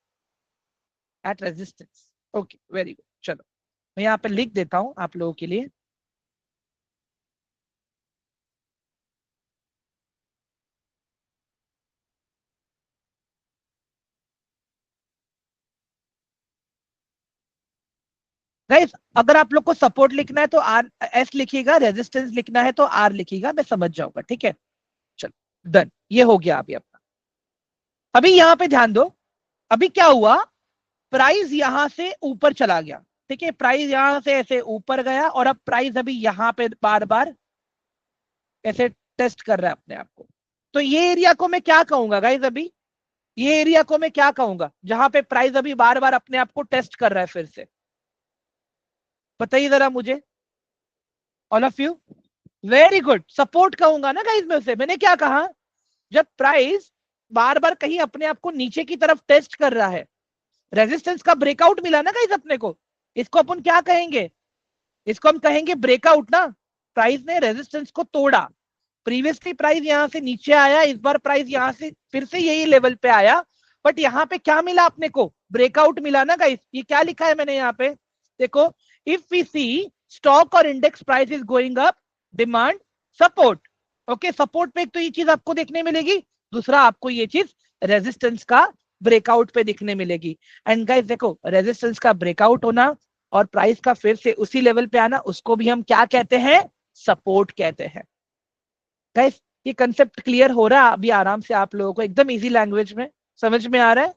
At resistance, okay very good. चलो मैं यहाँ पे लिख देता हूं आप लोगों के लिए। गाइस अगर आप लोग को सपोर्ट लिखना है तो आर एस लिखिएगा, रेजिस्टेंस लिखना है तो आर लिखिएगा, मैं समझ जाऊंगा, ठीक है। चलो डन, ये हो गया अभी अपना। अभी यहां पे ध्यान दो, अभी क्या हुआ? प्राइस यहां से ऊपर चला गया, ठीक है। प्राइस यहां से ऐसे ऊपर गया और अब प्राइस अभी यहां पे बार बार ऐसे टेस्ट कर रहा है अपने आप को। तो ये एरिया को मैं क्या कहूंगा गाइस? अभी ये एरिया को मैं क्या कहूंगा जहां पे प्राइस अभी बार बार अपने आप को टेस्ट कर रहा है फिर से? बताइए जरा मुझे, all of you. Very good, support कहूंगा ना गाइस। में से मैंने क्या कहा? जब प्राइस बार बार कहीं अपने आप को नीचे की तरफ टेस्ट कर रहा है, रेजिस्टेंस का ब्रेकआउट मिला ना गाइस अपने को, इसको अपन क्या कहेंगे? इसको हम कहेंगे ब्रेकआउट ना। प्राइस ने रेजिस्टेंस को तोड़ा, प्रीवियसली प्राइस यहां से नीचे आया, इस बार प्राइस यहां से फिर से यही लेवल पे आया, बट यहां पे क्या मिला अपने को? ब्रेकआउट मिला ना गाइस। ये क्या लिखा है मैंने यहाँ पे? देखो, इफ वी सी स्टॉक और index price is going up, demand support. Okay, support पे एक तो ये चीज आपको देखने मिलेगी, दूसरा आपको ये चीज रेजिस्टेंस का ब्रेकआउट पे दिखने मिलेगी। एंड गाइस देखो, रेजिस्टेंस का ब्रेकआउट होना और प्राइस का फिर से उसी लेवल पे आना, उसको भी हम क्या कहते हैं? सपोर्ट कहते हैं। गाइस ये कंसेप्ट क्लियर हो रहा है अभी आराम से आप लोगों को, एकदम इजी लैंग्वेज में समझ में आ रहा है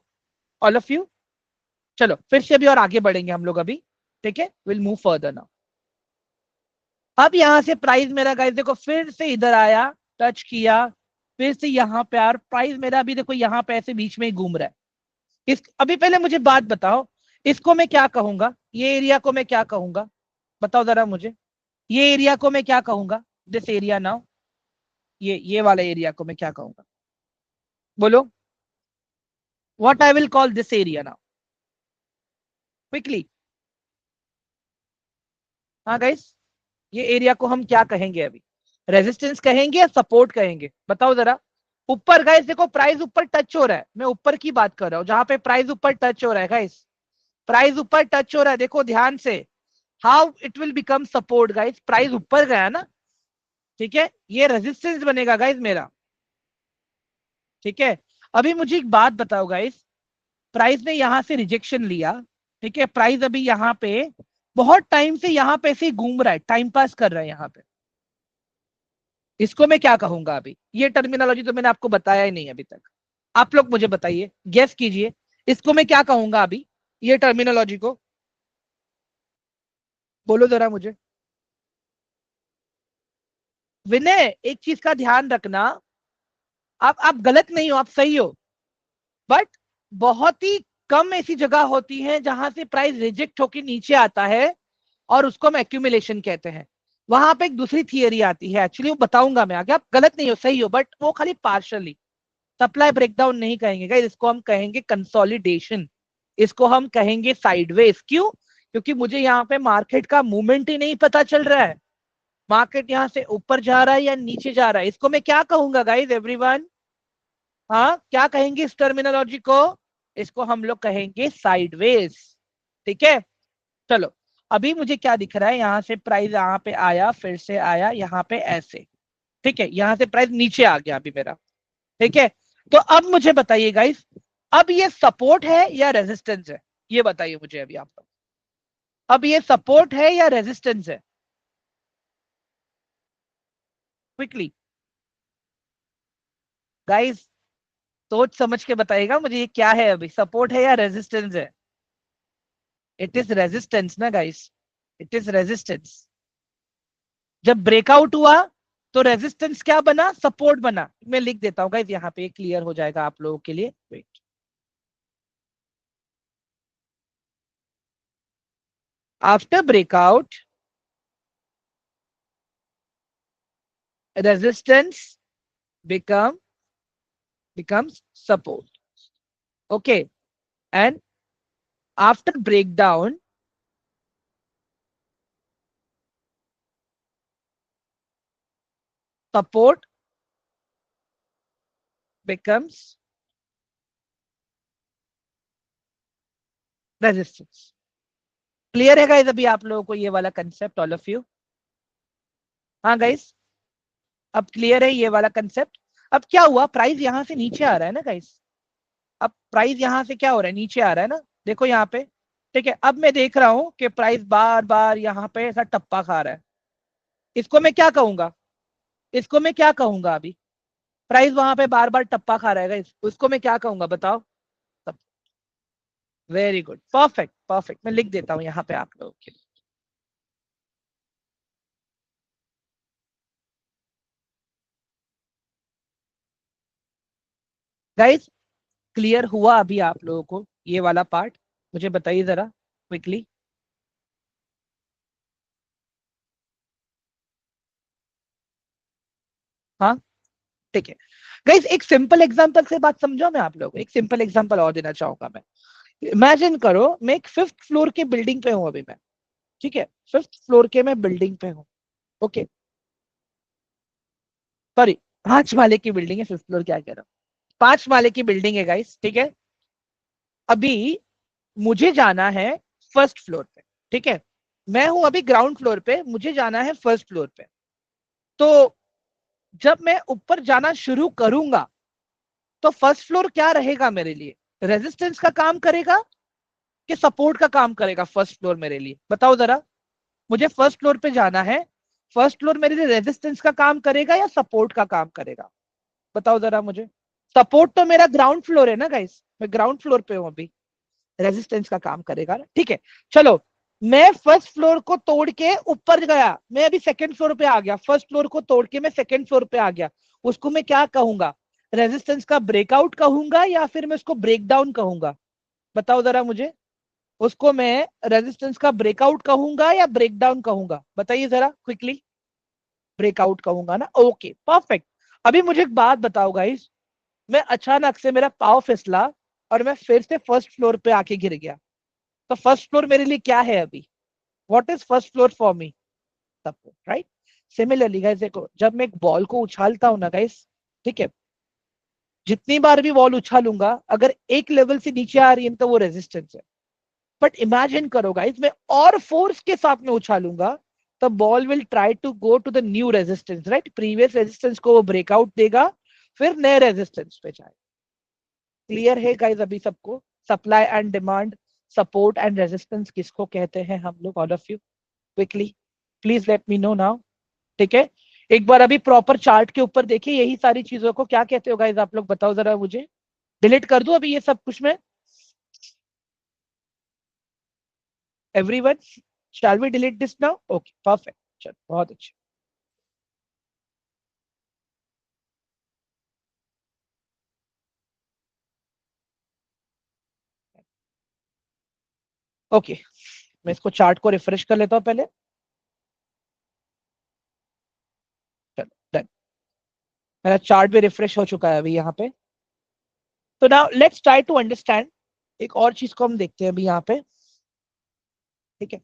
ऑल ऑफ यू? चलो फिर से अभी और आगे बढ़ेंगे हम लोग अभी, ठीक है। Will move further now. अब यहां से प्राइस मेरा गाइस देखो फिर से इधर आया, टच किया, फिर से यहाँ पे यार प्राइस मेरा अभी देखो यहाँ पे ऐसे बीच में ही घूम रहा है। इस अभी पहले मुझे बात बताओ, इसको मैं क्या कहूंगा? ये एरिया को मैं क्या कहूंगा? बताओ जरा मुझे, ये एरिया को मैं क्या कहूंगा? दिस एरिया नाउ, ये वाला एरिया को मैं क्या कहूंगा? बोलो, what I will call this area now quickly. हाँ गाइस, ये एरिया को हम क्या कहेंगे अभी? रेजिस्टेंस कहेंगे या सपोर्ट कहेंगे? बताओ जरा। ऊपर गाइस देखो प्राइस ऊपर टच हो रहा है, मैं ऊपर की बात कर रहा हूं जहां पे प्राइस ऊपर टच हो रहा है गाइस। प्राइस ऊपर टच हो रहा है, देखो ध्यान से। How it will become support guys? Price ऊपर गया ना, ठीक है, ये रेजिस्टेंस बनेगा गाइस मेरा, ठीक है। अभी मुझे एक बात बताओ गाइस, प्राइस ने यहां से रिजेक्शन लिया, ठीक है। प्राइस अभी यहाँ पे बहुत टाइम से यहाँ पे ऐसे ही घूम रहा है, टाइम पास कर रहा है यहाँ पे, इसको मैं क्या कहूंगा? अभी ये टर्मिनोलॉजी तो मैंने आपको बताया ही नहीं अभी तक, आप लोग मुझे बताइए, गेस कीजिए, इसको मैं क्या कहूंगा अभी? ये टर्मिनोलॉजी को बोलो जरा मुझे। विनय एक चीज का ध्यान रखना, आप गलत नहीं हो, आप सही हो, बट बहुत ही कम ऐसी जगह होती है जहां से प्राइस रिजेक्ट होकर नीचे आता है और उसको हम एक्यूमुलेशन कहते हैं। वहां पे एक दूसरी थियरी आती है, एक्चुअली वो बताऊंगा मैं आगे, आप गलत नहीं हो सही हो, बट वो खाली पार्शली। सप्लाई ब्रेकडाउन नहीं कहेंगे गाइस, इसको हम कहेंगे कंसोलिडेशन, इसको हम कहेंगे साइडवेज। क्यों? क्योंकि मुझे यहाँ पे मार्केट का मूवमेंट ही नहीं पता चल रहा है, मार्केट यहाँ से ऊपर जा रहा है या नीचे जा रहा है। इसको मैं क्या कहूंगा गाइस, एवरीवन? हाँ, क्या कहेंगे इस टर्मिनोलॉजी को? इसको हम लोग कहेंगे साइडवेज। ठीक है, चलो। अभी मुझे क्या दिख रहा है, यहाँ से प्राइस यहाँ पे आया, फिर से आया यहाँ पे ऐसे। ठीक है, यहाँ से प्राइस नीचे आ गया अभी मेरा। ठीक है, तो अब मुझे बताइए गाइस, अब ये सपोर्ट है या रेजिस्टेंस है? ये बताइए मुझे अभी आप लोग। अब ये सपोर्ट है या रेजिस्टेंस है? क्विकली गाइस, सोच समझ के बताइएगा मुझे, ये क्या है अभी, सपोर्ट है या रेजिस्टेंस है? इट इज रेजिस्टेंस ना गाइस, इट इज रेजिस्टेंस। जब ब्रेकआउट हुआ तो रेजिस्टेंस क्या बना, सपोर्ट बना। मैं लिख देता हूँ गाइस, यहाँ पे क्लियर हो जाएगा आप लोगों के लिए। Wait, after breakout resistance becomes support. Okay, and after breakdown support becomes resistance. Clear है गाइस अभी आप लोगों को ये वाला कंसेप्ट, ऑल ऑफ यू? हाँ गाइस, अब क्लियर है ये वाला कंसेप्ट? अब क्या हुआ, प्राइस यहां से नीचे आ रहा है ना गाइस, अब प्राइस यहां से क्या हो रहा है, नीचे आ रहा है ना, देखो यहाँ पे। ठीक है, अब मैं देख रहा हूं कि प्राइस बार बार यहाँ पे ऐसा टप्पा खा रहा है। इसको मैं क्या कहूंगा, इसको मैं क्या कहूंगा अभी? प्राइस वहां पे बार बार टप्पा खा रहेगा, उसको मैं क्या कहूंगा बताओ? वेरी गुड, परफेक्ट परफेक्ट, मैं लिख देता हूं यहाँ पे आप लोगों के लिए। गाइस, क्लियर हुआ अभी आप लोगों को ये वाला पार्ट? मुझे बताइए जरा क्विकली। हाँ, ठीक है गाइस, एक सिंपल एग्जांपल से बात समझो, मैं आप लोगों को एक सिंपल एग्जांपल और देना चाहूंगा मैं। इमेजिन करो मैं एक 5th फ्लोर के बिल्डिंग पे हूं अभी मैं। ठीक है, 5th फ्लोर के मैं बिल्डिंग पे हूं। ओके, सॉरी, 5 माले की बिल्डिंग है, 5th फ्लोर क्या कह रहा हूँ, 5 माले की बिल्डिंग है गाइस। ठीक है, अभी मुझे जाना है 1st फ्लोर पे। ठीक है, मैं हूं अभी ग्राउंड फ्लोर पे, मुझे जाना है 1st फ्लोर पे। तो जब मैं ऊपर जाना शुरू करूंगा तो 1st फ्लोर क्या रहेगा मेरे लिए, रेजिस्टेंस का काम करेगा कि सपोर्ट का काम करेगा? 1st फ्लोर मेरे लिए बताओ जरा, मुझे 1st फ्लोर पे जाना है, 1st फ्लोर मेरे लिए रेजिस्टेंस का काम करेगा या सपोर्ट का काम करेगा? बताओ जरा मुझे। सपोर्ट तो मेरा ग्राउंड फ्लोर है ना गाइस, मैं ग्राउंड फ्लोर पे हूं अभी, रेजिस्टेंस का काम करेगा ना। ठीक है, चलो, मैं 1st फ्लोर को तोड़ के ऊपर गया, मैं अभी 2nd फ्लोर पे आ गया, 1st फ्लोर को तोड़ के मैं 2nd फ्लोर पे आ गया। उसको मैं क्या कहूंगा, रेजिस्टेंस का ब्रेकआउट कहूंगा या फिर मैं उसको ब्रेकडाउन कहूंगा? बताओ जरा मुझे, उसको मैं रेजिस्टेंस का ब्रेकआउट कहूंगा या ब्रेकडाउन कहूंगा? बताइए जरा क्विकली। ब्रेकआउट कहूंगा ना, ओके परफेक्ट। अभी मुझे एक बात बताओ गाइस, मैं अचानक से मेरा पाँव फिसला और मैं फिर से 1st फ्लोर पे आके गिर गया, तो 1st फ्लोर मेरे लिए क्या है अभी? What is 1st floor for me? Support, right? Similarly guys देखो, जब मैं एक बॉल को उछालता हूं ना गाइस, ठीक है, जितनी बार भी बॉल उछालूंगा अगर एक लेवल से नीचे आ रही है तो वो रेजिस्टेंस है। बट इमेजिन करो गाइस, मैं और फोर्स के साथ में उछालूंगा, तो ball will try to go to the new resistance, right? Previous resistance को वो ब्रेकआउट देगा, फिर नए रेजिस्टेंस पे जाए। क्लियर है गाइस अभी सबको? Supply and demand, support and resistance किसको कहते हैं हम लोग, all of you quickly please let me know now. ठीक है, एक बार अभी प्रॉपर चार्ट के ऊपर देखिए, यही सारी चीजों को क्या कहते हो गाइस आप लोग, बताओ जरा मुझे। डिलीट कर दूं अभी ये सब कुछ मैं, everyone? Shall we delete this now? Okay perfect, चलो बहुत अच्छा। ओके, मैं इसको चार्ट को रिफ्रेश कर लेता हूं पहले। चलो डन, मेरा चार्ट भी रिफ्रेश हो चुका है अभी यहाँ पे। तो now let's try to understand, एक और चीज को हम देखते हैं अभी यहाँ पे, ठीक है।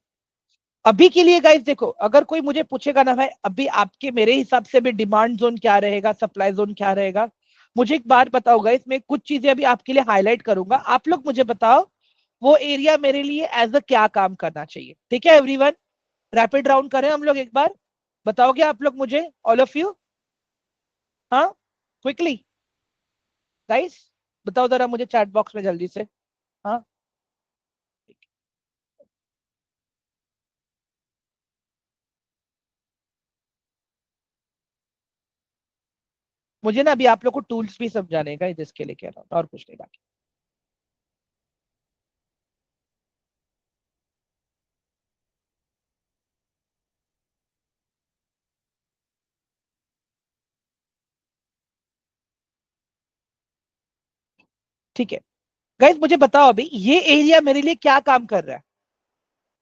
अभी के लिए गाइस देखो, अगर कोई मुझे पूछेगा ना भाई अभी आपके मेरे हिसाब से भी डिमांड जोन क्या रहेगा, सप्लाई जोन क्या रहेगा, मुझे एक बात बताओ गाइस, मैं कुछ चीजें अभी आपके लिए हाईलाइट करूंगा, आप लोग मुझे बताओ वो एरिया मेरे लिए एज अ क्या काम करना चाहिए, ठीक है एवरीवन। रैपिड राउंड करें हम लोग एक बार, बताओगे आप लोग मुझे, ऑल ऑफ यू? हाँ, क्विकली गाइस, बताओ जरा मुझे चैट बॉक्स में जल्दी से। हाँ, मुझे ना अभी आप लोग को टूल्स भी समझाने का, जिसके लिए कह रहा हूँ और कुछ नहीं बाकी। ठीक है गाइस, मुझे बताओ अभी ये एरिया मेरे लिए क्या काम कर रहा है,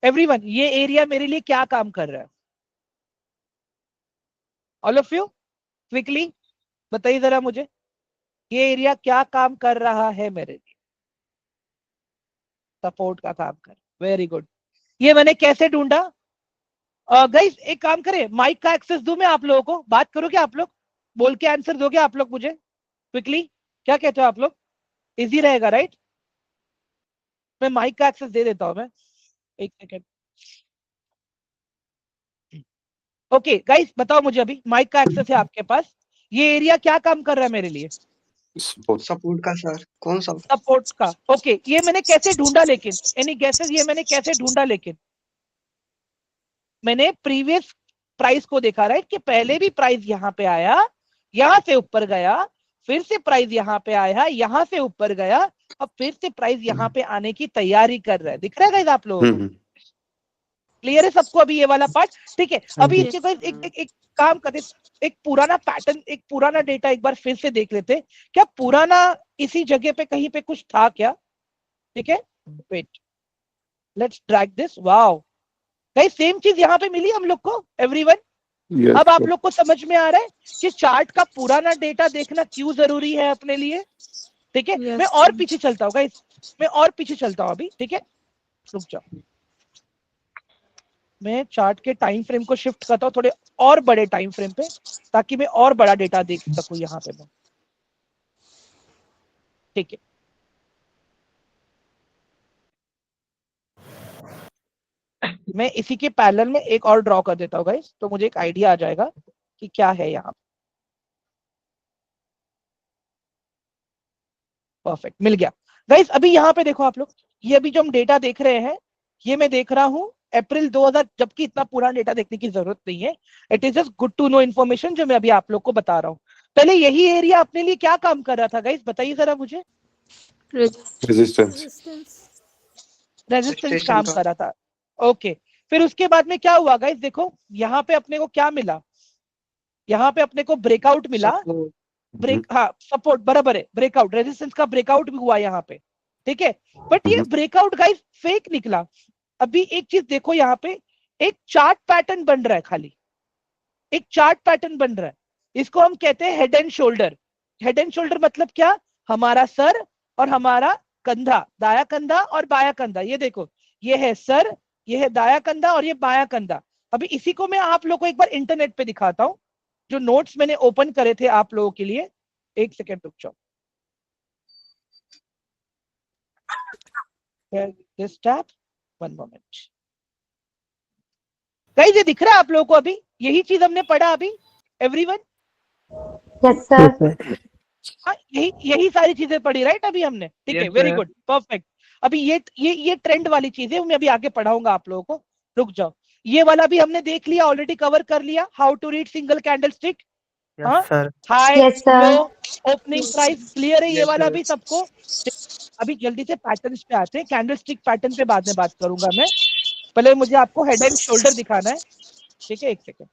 एवरीवन ये एरिया मेरे लिए क्या काम कर रहा है, ऑल ऑफ यू क्विकली बताइए जरा मुझे, ये एरिया क्या काम कर रहा है मेरे लिए? सपोर्ट का काम कर, वेरी गुड। ये मैंने कैसे ढूंढा? गाइस एक काम करें, माइक का एक्सेस दूं मैं आप लोगों को, बात करोगे आप लोग, बोल के आंसर दोगे आप लोग मुझे क्विकली, क्या कहते हो आप लोग? इजी रहेगा राइट? मैं माइक का एक्सेस दे देता हूं मैं, एक सेकेंड। ओके गाइस बताओ मुझे, अभी माइक का एक्सेस है आपके पास, ये एरिया क्या काम कर रहा है मेरे लिए? सपोर्ट का सर, कौन सा? सपोर्ट का। ओके, ये मैंने कैसे ढूंढा लेकिन, एनी गेसेस ये मैंने कैसे ढूंढा लेकिन? मैंने प्रीवियस प्राइस को देखा राइट, कि पहले भी प्राइस यहां पे आया, यहां से ऊपर गया, फिर से प्राइस यहां पे आया, यहां से ऊपर गया, अब फिर से प्राइस यहां पे आने की तैयारी कर रहा है, दिख रहा है गाइस आप लोगों को? क्लियर है सबको अभी ये वाला पार्ट? ठीक है, अभी Yes, इसके बाद एक काम करते, एक पुराना पैटर्न, एक पुराना डेटा एक बार फिर से देख लेते, क्या पुराना इसी जगह पे कहीं पे कुछ था क्या? ठीक है, wait, let's drag this, wow guys same चीज यहाँ पे मिली हम लोग को एवरीवन। yes, अब आप sir. लोग को समझ में आ रहा है कि चार्ट का पुराना डेटा देखना क्यों जरूरी है अपने लिए? ठीक है, मैं Yes, और sir. पीछे चलता हूँ गाइस, मैं और पीछे चलता हूँ अभी, ठीक है, रुक जाओ, मैं चार्ट के टाइम फ्रेम को शिफ्ट करता हूँ थोड़े और बड़े टाइम फ्रेम पे, ताकि मैं और बड़ा डेटा देख सकूं यहाँ पे मैं, ठीक है। मैं इसी के पैरेलल में एक और ड्रॉ कर देता हूँ गाइस, तो मुझे एक आइडिया आ जाएगा कि क्या है यहाँ। परफेक्ट, मिल गया। गाइस अभी यहाँ पे देखो आप लोग, ये अभी जो हम डेटा देख रहे हैं, ये मैं देख रहा हूँ अप्रैल 2000, जबकि इतना पुराना डेटा देखने की जरूरत नहीं है, it is just good to know information जो मैं अभी आप लोग को बता रहा हूँ। पहले यही एरिया अपने लिए क्या काम कर रहा था गाइस, बताइए जरा मुझे। Resistance. Resistance. रेजिस्टेंस स्टेशन काम का। कर रहा था, ओके। फिर उसके बाद में क्या हुआ गाइस, देखो यहाँ पे अपने को क्या मिला, यहाँ पे अपने को ब्रेकआउट मिला, सपोर्ट। Mhm, हाँ सपोर्ट बराबर है, ब्रेकआउट, रेजिस्टेंस का ब्रेकआउट भी हुआ यहाँ पे, ठीक है। बट ये mhm, ब्रेकआउट गाइस फेक निकला। अभी एक चीज देखो यहाँ पे, एक चार्ट पैटर्न बन रहा है, खाली एक चार्ट पैटर्न बन रहा है, इसको हम कहते हैं head and shoulder. Head and shoulder मतलब क्या? हमारा सर और हमारा कंधा, दाया कंधा और बाया कंधा, ये देखो, ये है सर, ये है दाया कंधा और ये बाया कंधा। अभी इसी को मैं आप लोग को एक बार इंटरनेट पे दिखाता हूं, जो नोट्स मैंने ओपन करे थे आप लोगों के लिए, एक सेकेंड रुक जाओ, this tab, one moment guys, ये दिख रहा है आप लोगों को अभी, यही चीज हमने पढ़ा अभी everyone? Yes, yes, sir. sir. हाँ, यही यही सारी चीजें पढ़ी राइट अभी हमने, ठीक है, yes very sir. Good perfect. अभी ये ट्रेंड वाली चीजें मैं अभी आगे पढ़ाऊंगा आप लोगों को, रुक जाओ। ये वाला भी हमने देख लिया, ऑलरेडी कवर कर लिया, how to read single candle stick, yes हाँ, sir. High Yes, low sir. Opening price, clear है ये यस वाला सर। भी सबको? अभी जल्दी से पैटर्न्स पे आते हैं, कैंडल स्टिक पैटर्न पे बाद में बात करूंगा मैं, पहले मुझे आपको हेड एंड शोल्डर दिखाना है, ठीक है, एक सेकेंड।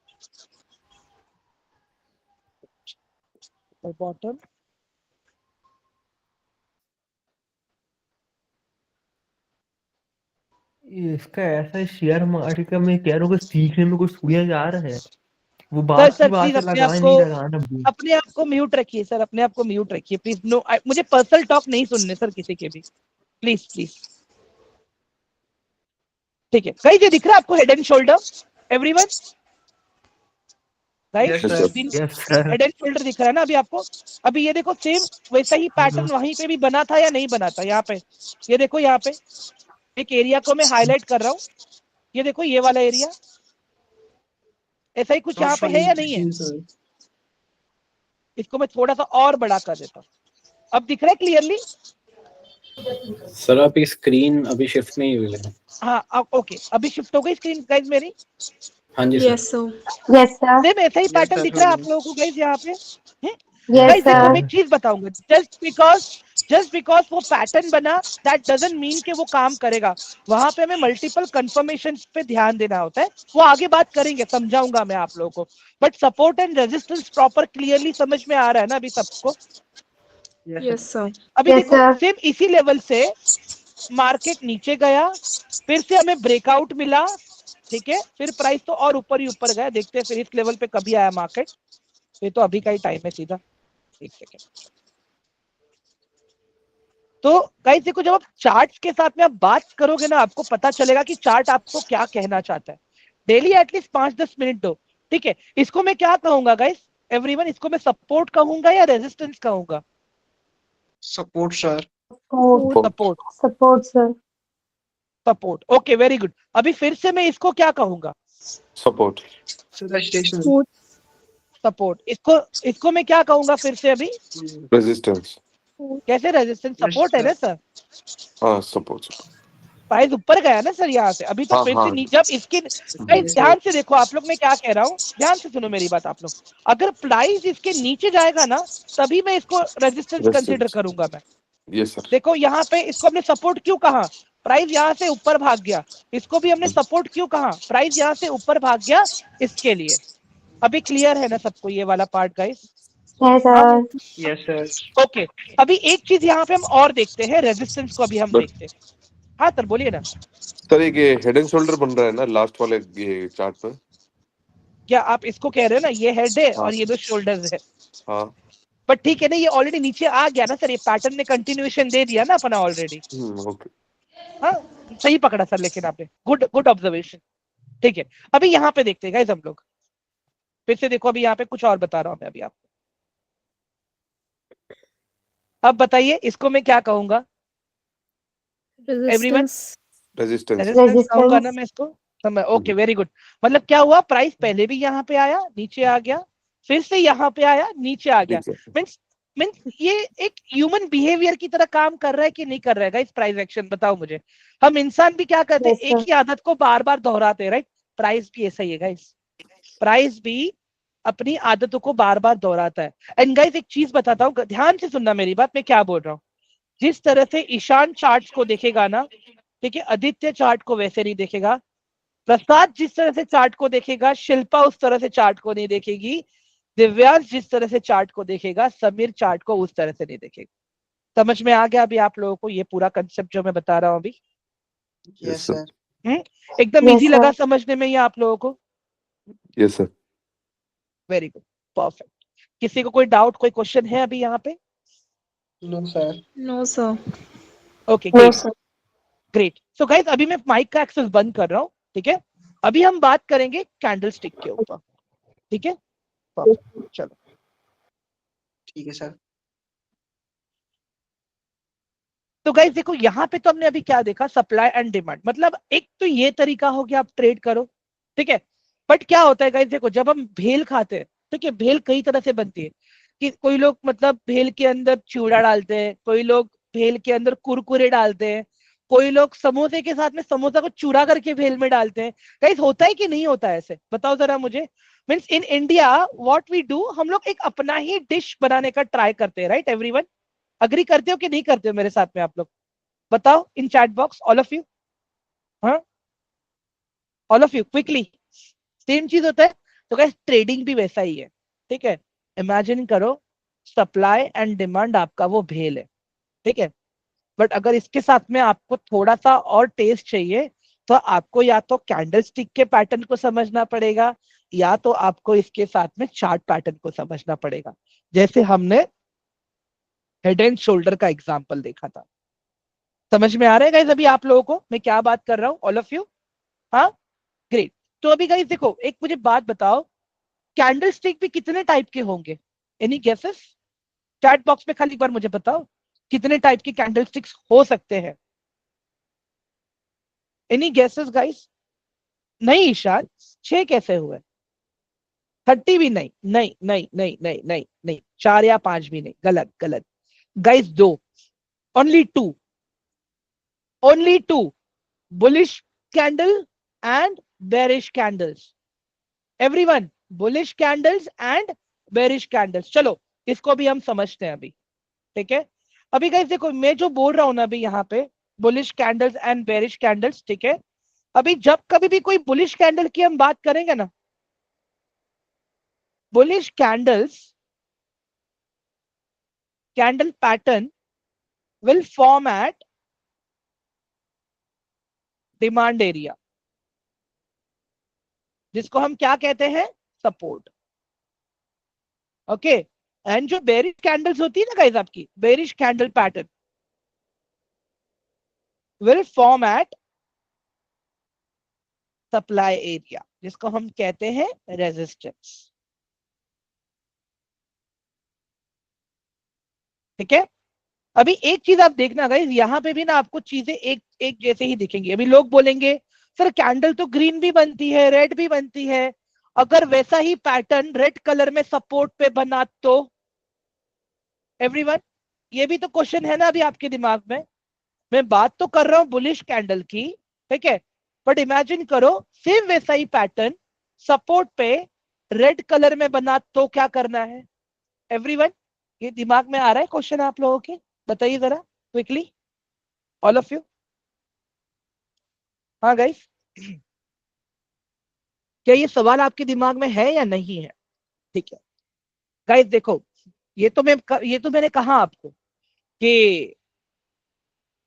बॉटम, इसका ऐसा शेयर मार्केट का मैं कह रहा हूँ कि सीखने में कुछ थोड़ा जा रहा है, वो सर बात की सर बात प्लीज है, लगाए नहीं लगाना भी। अपने आप को म्यूट रखिए सर, अपने आप को म्यूट रखिए प्लीज। नो, मुझे पर्सनल टॉक नहीं सुनने सर किसी के भी, प्लीज प्लीज। ठीक है, कहीं ये दिख रहा है आपको head and shoulder everyone? Right, yes Yes, sir. sir. Yes sir. Head and shoulder दिख रहा है ना अभी आपको? अभी ये देखो सेम वैसा ही पैटर्न वहीं पे भी बना था या नहीं बना था? यहाँ पे ये देखो, यहाँ पे एक एरिया को मैं हाईलाइट कर रहा हूँ, ये देखो ये वाला एरिया, ऐसा ही कुछ यहाँ पे है या नहीं है? इसको मैं थोड़ा सा और बड़ा कर देता हूँ, अब दिख रहा है क्लियरली? सर आपकी स्क्रीन अभी शिफ्ट नहीं हुई है। हाँ ओके, अभी शिफ्ट हो गई स्क्रीन गाइज मेरी? हाँ जी sir. Yes, sir. Yes, sir. Same ऐसा ही Yes, पैटर्न sir, दिख रहा है हाँ आप लोगों को गाइज यहाँ पे? Yes, गाइज देखो मैं sir. एक चीज बताऊंगा, जस्ट बिकॉज वो पैटर्न बना दैट डजंट मीन कि वो काम करेगा। वहां पे हमें मल्टीपल कंफर्मेशन पे ध्यान देना होता है, वो आगे बात करेंगे, समझाऊंगा मैं आप लोगों को। But support and resistance proper clearly समझ में आ रहा है ना अभी सबको? Yes, sir. अभी Yes, देखो sir. सेम इसी लेवल से मार्केट नीचे गया, फिर से हमें ब्रेकआउट मिला, ठीक है, फिर प्राइस तो और ऊपर ही ऊपर गया। देखते हैं फिर इस लेवल पे कभी आया मार्केट, ये तो अभी का ही टाइम है सीधा। एक सेकेंड। तो गाइस देखो, जब आप चार्ट्स के साथ में आप बात करोगे ना, आपको पता चलेगा कि चार्ट आपको क्या कहना चाहता है। डेली एटलीस्ट 5-10 मिनट दो, ठीक है? इसको मैं क्या कहूंगा गाइस एवरीवन? इसको मैं सपोर्ट कहूंगा या रेजिस्टेंस कहूंगा? Support sir. Support. Support, Support, sir. Support, okay very good. अभी फिर से मैं इसको क्या कहूंगा? Support. रेजिस्टेंस। सपोर्ट। इसको मैं क्या कहूंगा फिर से अभी? Resistance. कैसे रेजिस्टेंस? सपोर्ट है ना सर? Support. प्राइस ऊपर गया ना सर यहाँ से, अभी तो हाँ, फिर से हाँ। नीचे। अब इसके गाइस ध्यान से देखो आप लोग, मैं क्या कह रहा हूँ, ध्यान से सुनो मेरी बात आप लोग। अगर प्राइस इसके नीचे जाएगा ना, तभी मैं इसको रेजिस्टेंस कंसीडर करूंगा मैं। Yes, sir. देखो यहाँ पे इसको हमने सपोर्ट क्यों कहा? प्राइस यहाँ से ऊपर भाग गया। इसको भी हमने सपोर्ट क्यों कहा? प्राइस यहाँ से ऊपर भाग गया इसके लिए। अभी क्लियर है ना सबको ये वाला part guys? Yes, sir. Yes sir. Okay, अभी एक चीज यहाँ पे हम और देखते हैं, रेजिस्टेंस को अभी हम But- देखते हैं। हाँ सर बोलिए ना। सर एक ये हेड एंड शोल्डर बन रहा है ना लास्ट वाले ये चार्ट पे? क्या आप इसको कह रहे हो ना, ये हेड है हाँ। और ये दो शोल्डर्स है? हाँ। बट ठीक है ना, ये ऑलरेडी नीचे आ गया ना सर, ये पैटर्न ने कंटिन्यूएशन दे दिया ना अपना ऑलरेडी। ओके। हाँ सही पकड़ा सर, लेकिन आपने गुड ऑब्जर्वेशन। ठीक है, अभी यहाँ पे देखते हैं गाइस हम लोग, फिर से देखो, अभी यहाँ पे कुछ और बता रहा हूँ मैं अभी आपको। अब बताइए इसको मैं क्या कहूंगा एवरीवन? Resistance. रेजिस्टेंस। कहूंगा ना मैं इसको? Okay very good. मतलब क्या हुआ, प्राइस पहले भी यहाँ पे आया, नीचे आ गया, फिर से यहाँ पे आया, नीचे आ गया। मीन्स ये एक ह्यूमन बिहेवियर की तरह काम कर रहा है कि नहीं कर रहा है गाइस प्राइस एक्शन? बताओ मुझे। हम इंसान भी क्या करते हैं, Yes, एक sir. ही आदत को बार बार दोहराते हैं, राइट? प्राइस भी ऐसा ही है गाइस, प्राइस भी अपनी आदतों को बार बार दोहराता है। एंड गाइस एक चीज बताता हूँ, ध्यान से सुनना मेरी बात, मैं क्या बोल रहा हूँ। जिस तरह से ईशान चार्ट्स को देखेगा ना, ठीक है, आदित्य चार्ट को वैसे नहीं देखेगा। प्रसाद जिस तरह से चार्ट को देखेगा, शिल्पा उस तरह से चार्ट को नहीं देखेगी। दिव्यांश जिस तरह से चार्ट को देखेगा, समीर चार्ट को उस तरह से नहीं देखेगा। समझ में आ गया अभी आप लोगों को ये पूरा कंसेप्ट जो मैं बता रहा हूँ अभी? Yes sir. एकदम Yes, इजी sir. लगा समझने में ये आप लोगों को? Yes sir. Very good, perfect. किसी को कोई डाउट, कोई क्वेश्चन है अभी यहाँ पे? No sir. No, sir. Okay No, sir. Great. So guys अभी मैं माइक का एक्सेस बंद कर रहा हूँ, ठीक है? अभी हम बात करेंगे कैंडल स्टिक के ऊपर, ठीक है? Perfect. चलो ठीक है सर। तो गाइस देखो, यहाँ पे तो हमने अभी क्या देखा, सप्लाई एंड डिमांड। मतलब एक तो ये तरीका हो गया आप ट्रेड करो, ठीक है? बट क्या होता है गाइस, देखो जब हम भेल खाते हैं, ठीक है, भेल कई तरह से बनती है। कि कोई लोग मतलब भेल के अंदर चूड़ा डालते हैं, कोई लोग भेल के अंदर कुरकुरे डालते हैं, कोई लोग समोसे के साथ में समोसा को चूरा करके भेल में डालते हैं। गाइस होता है कि नहीं होता है ऐसे? बताओ जरा मुझे। Means in India what we do, हम लोग एक अपना ही डिश बनाने का ट्राई करते हैं, राइट एवरीवन? अग्री करते हो कि नहीं करते हो मेरे साथ में आप लोग? बताओ in chat box, all of you. हाँ, all of you quickly. Same चीज होता है। तो गाइस ट्रेडिंग भी वैसा ही है, ठीक है? इमेजिन करो सप्लाई एंड डिमांड आपका वो भेल है, ठीक है? बट अगर इसके साथ में आपको थोड़ा सा और टेस्ट चाहिए, तो आपको या तो कैंडल स्टिक के पैटर्न को समझना पड़ेगा या तो आपको इसके साथ में चार्ट पैटर्न को समझना पड़ेगा, जैसे हमने हेड एंड शोल्डर का एग्जांपल देखा था। समझ में आ रहा है गाइस अभी आप लोगों को मैं क्या बात कर रहा हूं, ऑल ऑफ यू? हाँ, ग्रेट। तो अभी गाइस देखो, एक मुझे बात बताओ, कैंडल स्टिक भी कितने टाइप के होंगे? Any guesses? चैट बॉक्स में खाली एक बार मुझे बताओ कितने टाइप के कैंडल स्टिक्स हो सकते हैं? Any guesses guys? नहीं ईशान, 6 कैसे हुए? 30 भी नहीं, नहीं नहीं नहीं नहीं नहीं नहीं, 4 या 5 भी नहीं, गलत गलत guys. 2, only 2, only 2, bullish candle and bearish candles. Everyone, bullish candles and bearish candles. चलो इसको भी हम समझते हैं अभी, ठीक है? अभी गाइस देखो, मैं जो बोल रहा हूं ना अभी यहाँ पे, bullish candles and bearish candles, ठीक है? अभी जब कभी भी कोई बुलिश कैंडल की हम बात करेंगे ना, bullish candles candle pattern will form at demand area, जिसको हम क्या कहते हैं? सपोर्ट। ओके, एंड जो बेरिश कैंडल्स होती है ना गाइस, आपकी bearish candle pattern will form at supply area, जिसको हम कहते हैं रेजिस्टेंस। ठीक है? अभी एक चीज आप देखना गाइस, यहाँ पे भी ना आपको चीजें एक एक जैसे ही दिखेंगी। अभी लोग बोलेंगे सर कैंडल तो ग्रीन भी बनती है, रेड भी बनती है, अगर वैसा ही पैटर्न रेड कलर में सपोर्ट पे बना तो? एवरीवन, ये भी तो क्वेश्चन है ना अभी आपके दिमाग में। मैं बात तो कर रहा हूं बुलिश कैंडल की, ठीक है? बट इमेजिन करो सेम वैसा ही पैटर्न सपोर्ट पे रेड कलर में बना तो क्या करना है? एवरीवन, ये दिमाग में आ रहा है क्वेश्चन आप लोगों के? बताइए जरा क्विकली, ऑल ऑफ यू। हाँ गाइस, क्या ये सवाल आपके दिमाग में है या नहीं है? ठीक है गाइस, देखो ये तो मैंने कहा आपको कि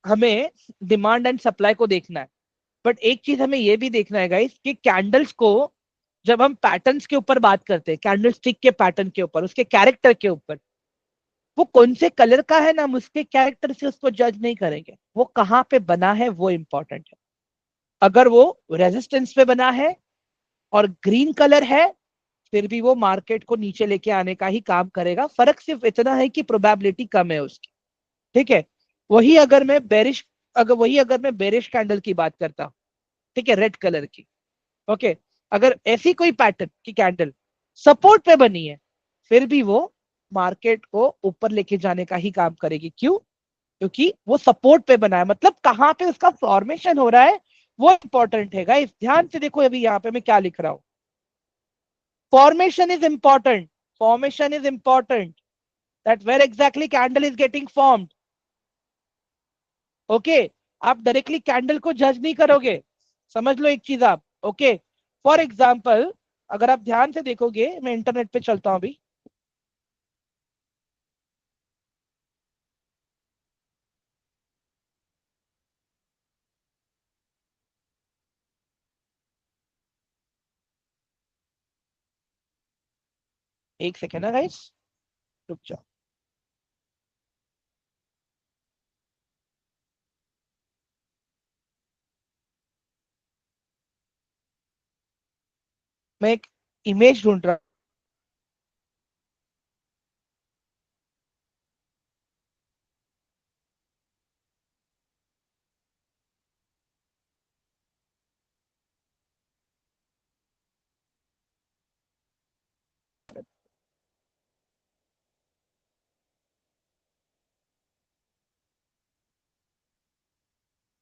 हमें डिमांड एंड सप्लाई को देखना है, बट एक चीज हमें ये भी देखना है गाइस कि कैंडल्स को जब हम पैटर्न्स के ऊपर बात करते हैं, कैंडल स्टिक के पैटर्न के ऊपर, उसके कैरेक्टर के ऊपर, वो कौन से कलर का है ना, हम उसके कैरेक्टर से उसको जज नहीं करेंगे, वो कहाँ पे बना है वो इंपॉर्टेंट है। अगर वो रेजिस्टेंस पे बना है और ग्रीन कलर है, फिर भी वो मार्केट को नीचे लेके आने का ही काम करेगा। फर्क सिर्फ इतना है कि प्रोबेबिलिटी कम है उसकी, ठीक है? वही अगर मैं बेरिश कैंडल की बात करता हूं, ठीक है, रेड कलर की, ओके, अगर ऐसी कोई पैटर्न की कैंडल सपोर्ट पे बनी है, फिर भी वो मार्केट को ऊपर लेके जाने का ही काम करेगी। क्यों? क्योंकि वो सपोर्ट पे बना है, मतलब कहां पे उसका फॉर्मेशन हो रहा है वो इंपॉर्टेंट है गाइस। ध्यान से देखो अभी यहाँ पे मैं क्या लिख रहा हूं, formation is important, formation is important, that where exactly candle is getting formed. Okay, आप डायरेक्टली कैंडल को जज नहीं करोगे, समझ लो एक चीज आप। ओके, फॉर एग्जाम्पल अगर आप ध्यान से देखोगे, मैं इंटरनेट पे चलता हूं अभी, एक सेकेंड है गाइस, रुक जाओ। मैं एक इमेज ढूंढ रहा हूं।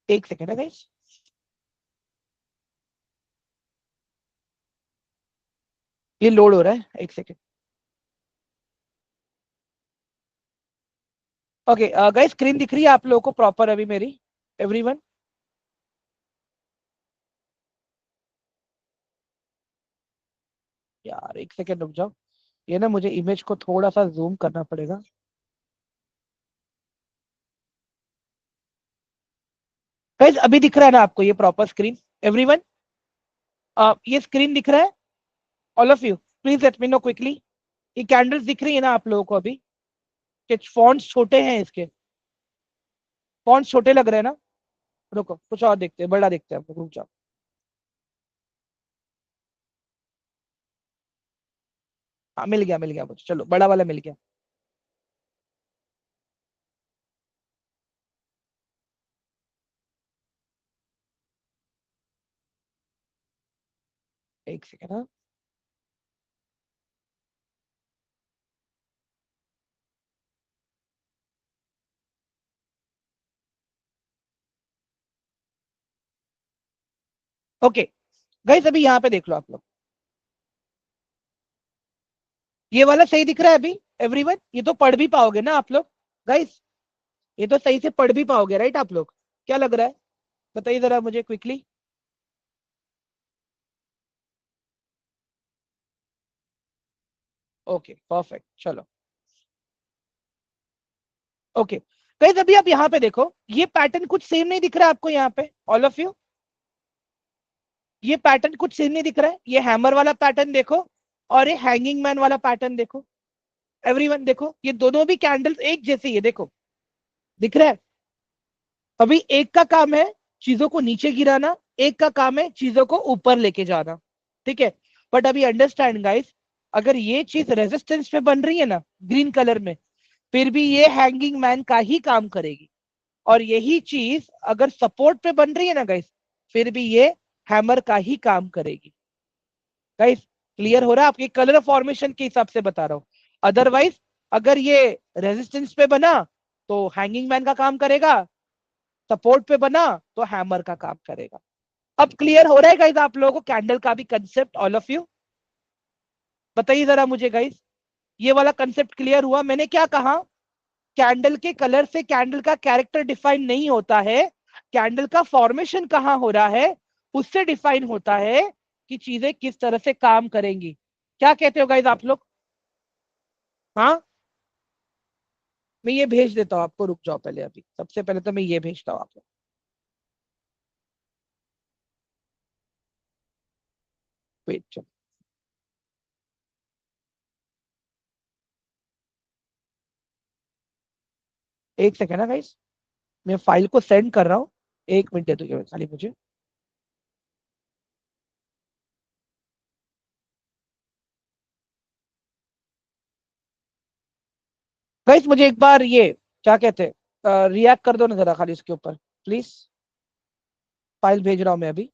एक सेकेंड है गाइस, ये लोड हो रहा है, एक सेकेंड। ओके गाइस, स्क्रीन दिख रही है आप लोगों को प्रॉपर अभी मेरी? एवरीवन, यार एक सेकेंड रुक जाओ, ये ना मुझे इमेज को थोड़ा सा जूम करना पड़ेगा। गाइस अभी दिख रहा है ना आपको ये प्रॉपर स्क्रीन? एवरीवन, ये स्क्रीन दिख रहा है? All of you please let me know quickly. ये कैंडल्स दिख रही है ना आप लोगों को अभी? कि फॉन्ट्स छोटे हैं इसके? फॉन्ट्स छोटे लग रहे हैं ना? रुको कुछ और देखते हैं, बड़ा देखते हैं, रुक जाओ। हाँ मिल गया मुझे, चलो बड़ा वाला मिल गया। एक सेकेंड। हाँ ओके गाइस, अभी यहाँ पे देख लो आप लोग, ये वाला सही दिख रहा है अभी एवरीवन? ये तो पढ़ भी पाओगे ना आप लोग गाइस? ये तो सही से पढ़ भी पाओगे राइट आप लोग? क्या लग रहा है बताइए जरा मुझे क्विकली। ओके परफेक्ट, चलो ओके गाइस, अभी आप यहाँ पे देखो, ये पैटर्न कुछ सेम नहीं दिख रहा है आपको यहाँ पे ऑल ऑफ यू? ये पैटर्न कुछ सेम नहीं दिख रहा है? ये हैमर वाला पैटर्न देखो और ये हैंगिंग मैन वाला पैटर्न देखो एवरीवन, देखो ये दोनों भी कैंडल्स एक जैसी है, देखो दिख रहा है? अभी एक का काम है चीजों को नीचे गिराना, एक का काम है चीजों को ऊपर लेके जाना, ठीक है? बट अभी अंडरस्टैंड गाइस, अगर ये चीज रेजिस्टेंस पे बन रही है ना ग्रीन कलर में, फिर भी ये हैंगिंग मैन का ही काम करेगी, और यही चीज अगर सपोर्ट पे बन रही है ना गाइस, फिर भी ये हैमर का ही काम करेगी। गाइस क्लियर हो रहा है? आपके कलर फॉर्मेशन के हिसाब से बता रहा हूं। अदरवाइज अगर ये रेजिस्टेंस पे बना तो हैंगिंग मैन का काम करेगा, सपोर्ट पे बना तो हैमर का काम करेगा। अब क्लियर हो रहा है गाइस आप लोगों को कैंडल का भी कंसेप्ट ऑल ऑफ यू? बताइए जरा मुझे गाइस, ये वाला कंसेप्ट क्लियर हुआ? मैंने क्या कहा, कैंडल के कलर से कैंडल का कैरेक्टर डिफाइन नहीं होता है, कैंडल का फॉर्मेशन कहां हो रहा है उससे डिफाइन होता है कि चीजें किस तरह से काम करेंगी। क्या कहते हो गाइस आप लोग? हाँ मैं ये भेज देता हूं आपको, रुक जाओ पहले, अभी सबसे पहले तो मैं ये भेजता हूं आपको। वेट चलो, एक सेकेंड ना गाइस, मैं फाइल को सेंड कर रहा हूँ, एक मिनट दे दो खाली मुझे। गाइस मुझे एक बार ये क्या कहते हैं रिएक्ट कर दो ना जरा खाली इसके ऊपर प्लीज, फाइल भेज रहा हूं मैं अभी।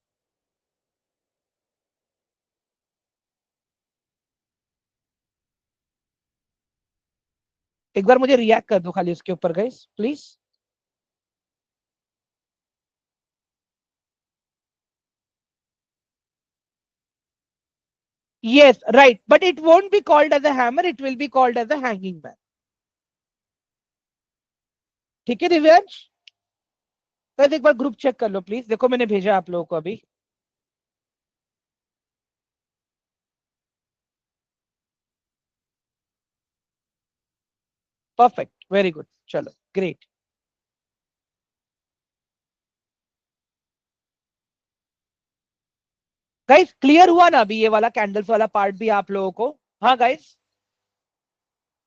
एक बार मुझे रिएक्ट कर दो खाली इसके ऊपर guys please. Yes, right. But it won't be called as a hammer. It will be called as a hanging man. ठीक है दिव्यांश? तो एक बार ग्रुप चेक कर लो प्लीज, देखो मैंने भेजा आप लोगों को अभी। परफेक्ट, वेरी गुड, चलो ग्रेट। गाइस क्लियर हुआ ना अभी ये वाला कैंडल्स वाला पार्ट भी आप लोगों को? हाँ गाइस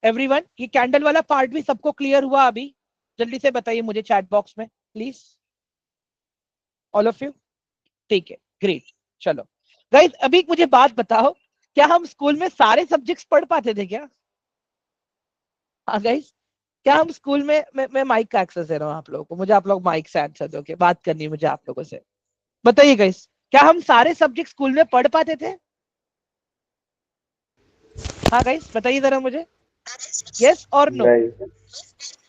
एवरीवन, ये कैंडल वाला पार्ट भी सबको क्लियर हुआ अभी? जल्दी से बताइए मुझे चैट बॉक्स में प्लीज, ऑल ऑफ यू। ठीक है ग्रेट, चलो गाइस अभी मुझे बात बताओ, क्या हम स्कूल में सारे सब्जेक्ट्स पढ़ पाते थे क्या? हाँ गाइस, क्या हम स्कूल में, मैं माइक का एक्सेस दे रहा हूँ आप लोगों को, मुझे आप लोग माइक से आंसर दोगे, बात करनी है मुझे आप लोगों से। बताइए गाइस, क्या हम सारे सब्जेक्ट स्कूल में पढ़ पाते थे? हाँ गाइस बताइए जरा मुझे, यस और नो?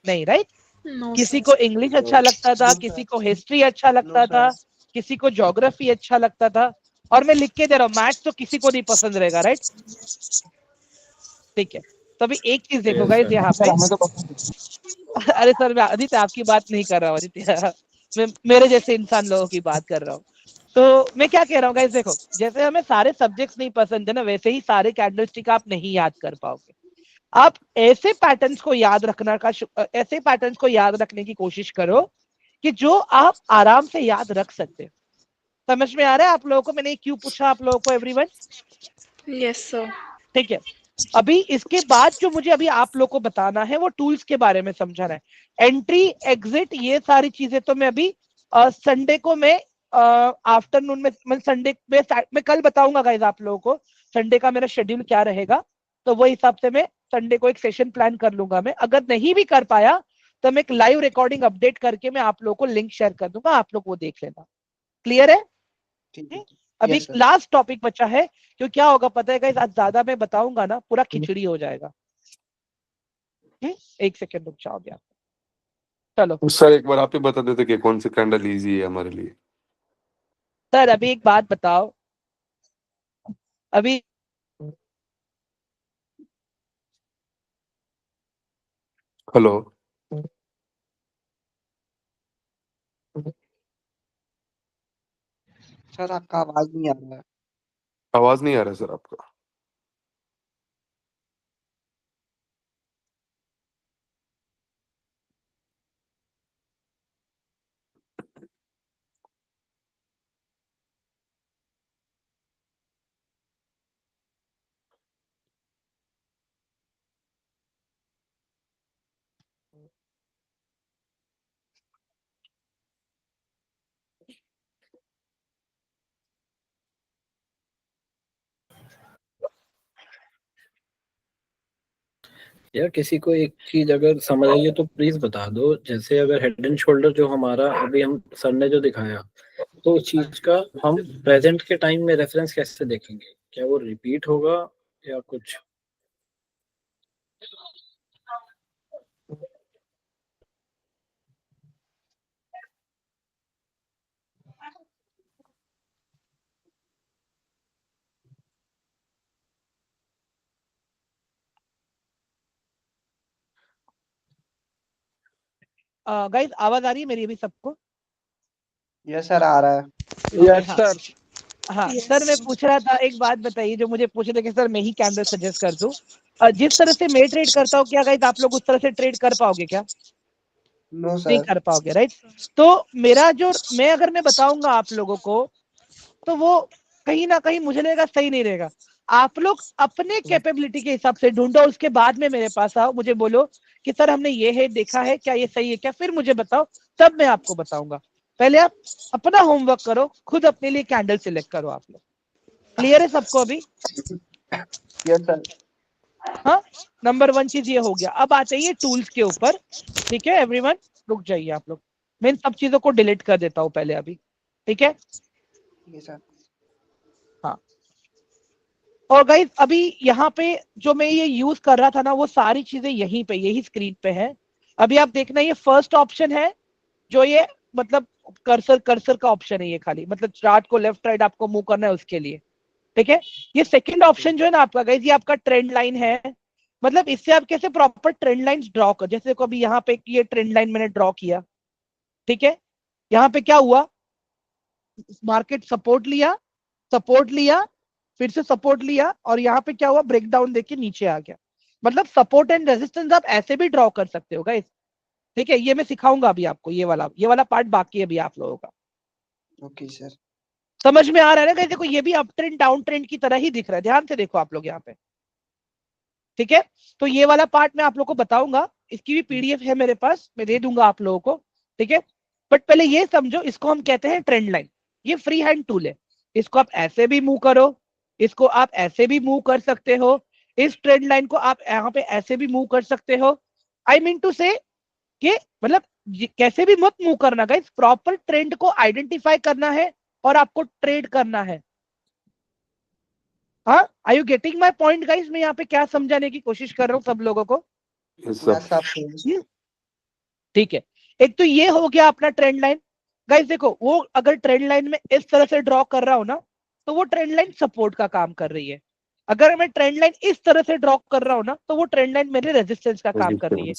नहीं राइट? No, किसी sir. को इंग्लिश अच्छा लगता था, किसी को हिस्ट्री अच्छा लगता था, किसी को ज्योग्राफी अच्छा लगता था, और मैं लिख के दे रहा हूँ मैथ्स तो किसी को नहीं पसंद रहेगा राइट? ठीक है, तो अभी एक चीज देखो गाइस यहाँ पे, अरे सर मैं आदित्य आपकी बात नहीं कर रहा हूँ आदित्य, मैं मेरे जैसे इंसान लोगों की बात कर रहा हूँ। तो मैं क्या कह रहा हूँ गाइस, देखो जैसे हमें सारे सब्जेक्ट्स नहीं पसंद है ना, वैसे ही सारे कैंडलस्टिक आप नहीं याद कर पाओगे। आप ऐसे पैटर्न्स को याद रखना ऐसे पैटर्न्स को याद रखने की कोशिश करो कि जो आप आराम से याद रख सकते हैं। समझ में आ रहा है आप लोगों को? मैंने क्यों पूछा आप लोगों को एवरीवन? Yes, sir. ठीक है, अभी इसके बाद जो मुझे अभी आप लोग को बताना है वो टूल्स के बारे में समझाना है। एंट्री एग्जिट ये सारी चीजें तो मैं अभी संडे को मैं आफ्टरनून में संडे में मैं कल बताऊंगा गाइस आप लोगों को संडे का मेरा शेड्यूल क्या रहेगा, तो वो हिसाब से मैं संडे को एक सेशन प्लान कर लूंगा। मैं अगर नहीं भी कर पाया तो मैं एक लाइव रिकॉर्डिंग अपडेट करके मैं आप लोगों को लिंक शेयर कर दूंगा, आप लोग वो देख लेना। क्लियर है? ठीक है। अभी Yes, sir. लास्ट टॉपिक बचा है, क्यों क्या होगा पता है गाइस, आज ज्यादा मैं बताऊंगा ना पूरा खिचड़ी हो जाएगा। एक सेकंड रुक जाओ आप। चलो सर एक बार आप ही बता देते कि कौन सी कैंडल इजी है हमारे लिए। सर अभी एक बात बताओ, अभी हेलो, सर आपका आवाज नहीं आ रहा है। आवाज नहीं आ रहा सर आपका। यार किसी को एक चीज अगर समझ आई है तो प्लीज बता दो। जैसे अगर हेड एंड शोल्डर जो हमारा अभी हम सर ने जो दिखाया, तो उस चीज का हम प्रेजेंट के टाइम में रेफरेंस कैसे देखेंगे? क्या वो रिपीट होगा या कुछ? गाइस आवाज आ रही है मेरी अभी सबको? यस सर आ रहा है। Yes sir. हाँ सर मैं पूछ रहा था, एक बात बताइए जो मुझे पूछ रहे थे कि सर मैं ही कैंडल सजेस्ट कर दूं, जिस तरह से मैं ट्रेड करता हूँ क्या गाइस आप लोग उस तरह से ट्रेड कर पाओगे क्या? नो नहीं सर। कर पाओगे राइट? तो मेरा जो अगर मैं बताऊंगा आप लोगों को तो वो कहीं ना कहीं मुझे लगेगा सही नहीं रहेगा। आप लोग अपने कैपेबिलिटी के हिसाब से ढूंढो, उसके बाद में मेरे पास आओ, मुझे बोलो कि सर हमने ये है देखा है, क्या ये सही है क्या, फिर मुझे बताओ, तब मैं आपको बताऊंगा। पहले आप अपना होमवर्क करो, खुद अपने लिए कैंडल सिलेक्ट करो आप लोग। क्लियर है सबको अभी? Yes sir. हाँ, नंबर 1 चीज ये हो गया। अब आते हैं टूल्स के ऊपर। ठीक है एवरीवन, रुक जाइए आप लोग, मैं इन सब चीजों को डिलीट कर देता हूँ पहले अभी। ठीक है? ठीक है सर। हाँ, और गाइस अभी यहाँ पे जो मैं ये यूज कर रहा था ना वो सारी चीजें यहीं पे यही स्क्रीन पे है। अभी आप देखना ये फर्स्ट ऑप्शन है जो ये मतलब कर्सर का ऑप्शन है, ये खाली मतलब चार्ट को लेफ्ट राइट आपको मूव करना है उसके लिए। ठीक है? ये सेकंड ऑप्शन जो है ना आपका गाइस, ये आपका ट्रेंड लाइन है। मतलब इससे आप कैसे प्रॉपर ट्रेंड लाइंस ड्रॉ कर, जैसे को अभी यहाँ पे ये ट्रेंड लाइन मैंने ड्रॉ किया। ठीक है? यहाँ पे क्या हुआ, मार्केट सपोर्ट लिया, फिर से सपोर्ट लिया, और यहाँ पे क्या हुआ, ब्रेकडाउन देके नीचे आ गया। मतलब सपोर्ट एंड रेजिस्टेंस आप ऐसे भी ड्रॉ कर सकते हो गाइस। ठीक है? ये मैं सिखाऊंगा अभी आपको, ये वाला पार्ट बाकी है अभी आप लोगों का। Okay sir. समझ में आ रहा है ना गाइस? देखो ये भी अप ट्रेंड डाउन ट्रेंड की तरह ही दिख रहा है, ध्यान से देखो आप लोग यहाँ पे। ठीक है? तो ये वाला पार्ट मैं आप लोग को बताऊंगा, इसकी भी पीडीएफ है मेरे पास, मैं दे दूंगा आप लोगों को। ठीक है? बट पहले ये समझो, इसको हम कहते हैं ट्रेंड लाइन। ये फ्री हैंड टूल है, इसको आप ऐसे भी मूव करो, इसको आप ऐसे भी मूव कर सकते हो, इस ट्रेंड लाइन को आप यहाँ पे ऐसे भी मूव कर सकते हो। आई मीन टू से कि मतलब कैसे भी मत मूव करना गाइस, प्रॉपर ट्रेंड को आइडेंटिफाई करना है और आपको ट्रेड करना है। हाँ, are you getting my point guys? मैं यहाँ पे क्या समझाने की कोशिश कर रहा हूँ सब लोगों को। Yes sir. Yes sir. ठीक है, एक तो ये हो गया अपना ट्रेंड लाइन। गाइस देखो, वो अगर ट्रेंड लाइन में इस तरह से ड्रॉ कर रहा हो ना तो वो ट्रेंड लाइन सपोर्ट का काम कर रही है। अगर मैं ट्रेंड लाइन इस तरह से ड्रॉ कर रहा हूं ना तो वो ट्रेंड लाइन मेरे रेजिस्टेंस का काम कर रही है।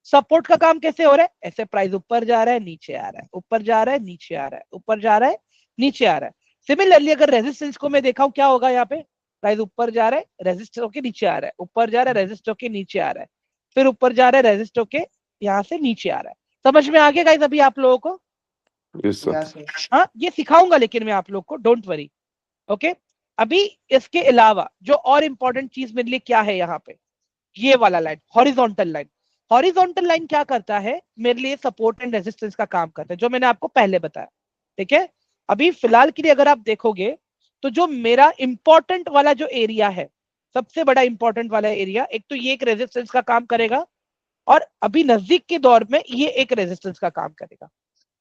सपोर्ट का काम कैसे हो रहा है, ऐसे प्राइस ऊपर जा रहा है नीचे आ रहा है, ऊपर जा रहा है नीचे आ रहा है, ऊपर जा रहा है नीचे आ रहा है। सिमिलरली अगर रेजिस्टेंस को मैं देखा हूं क्या होगा, यहाँ पे प्राइस ऊपर जा रहा है, रेजिस्ट होके नीचे आ रहा है, ऊपर जा रहा है, रेजिस्ट होके नीचे आ रहा है, फिर ऊपर जा रहा है, रेजिस्ट होके यहाँ से नीचे आ रहा है। समझ में आ गया गाइस अभी आप लोगों को? यस या सर। सर। हाँ, ये सिखाऊंगा लेकिन मैं आप लोग को, डोंट वरी। ओके, अभी इसके अलावा जो और इंपॉर्टेंट चीज मेरे लिए क्या है यहाँ पे, ये वाला line, horizontal line. Horizontal line क्या करता है मेरे लिए, सपोर्ट एंड रेजिस्टेंस का काम करता है, जो मैंने आपको पहले बताया। ठीक है, अभी फिलहाल के लिए अगर आप देखोगे तो जो मेरा इंपॉर्टेंट वाला जो एरिया है, सबसे बड़ा इंपॉर्टेंट वाला एरिया, एक तो ये एक रेजिस्टेंस का काम करेगा, और अभी नजदीक के दौर में ये एक रेजिस्टेंस का काम करेगा।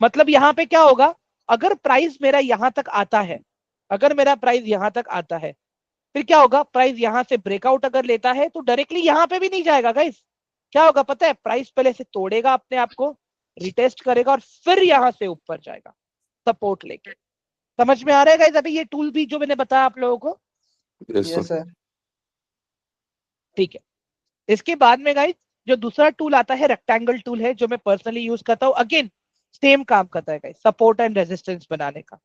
मतलब यहाँ पे क्या होगा, अगर प्राइस मेरा यहां तक आता है, अगर मेरा प्राइस यहां तक आता है, फिर क्या होगा, प्राइस यहां से ब्रेकआउट अगर लेता है तो डायरेक्टली यहां पे भी नहीं जाएगा गाइस। क्या होगा पता है, प्राइस पहले से तोड़ेगा अपने आप को, रिटेस्ट करेगा, और फिर यहां से ऊपर जाएगा सपोर्ट लेके। समझ में आ रहा है गाइस अभी ये टूल भी जो मैंने बताया आप लोगों को? Yes yes sir. सर। ठीक है, इसके बाद में गाइस जो दूसरा टूल आता है, रेक्टेंगल टूल है, जो मैं पर्सनली यूज करता हूं। अगेन सेम काम करता है गाइस, सपोर्ट एंड रेजिस्टेंस बनाने का।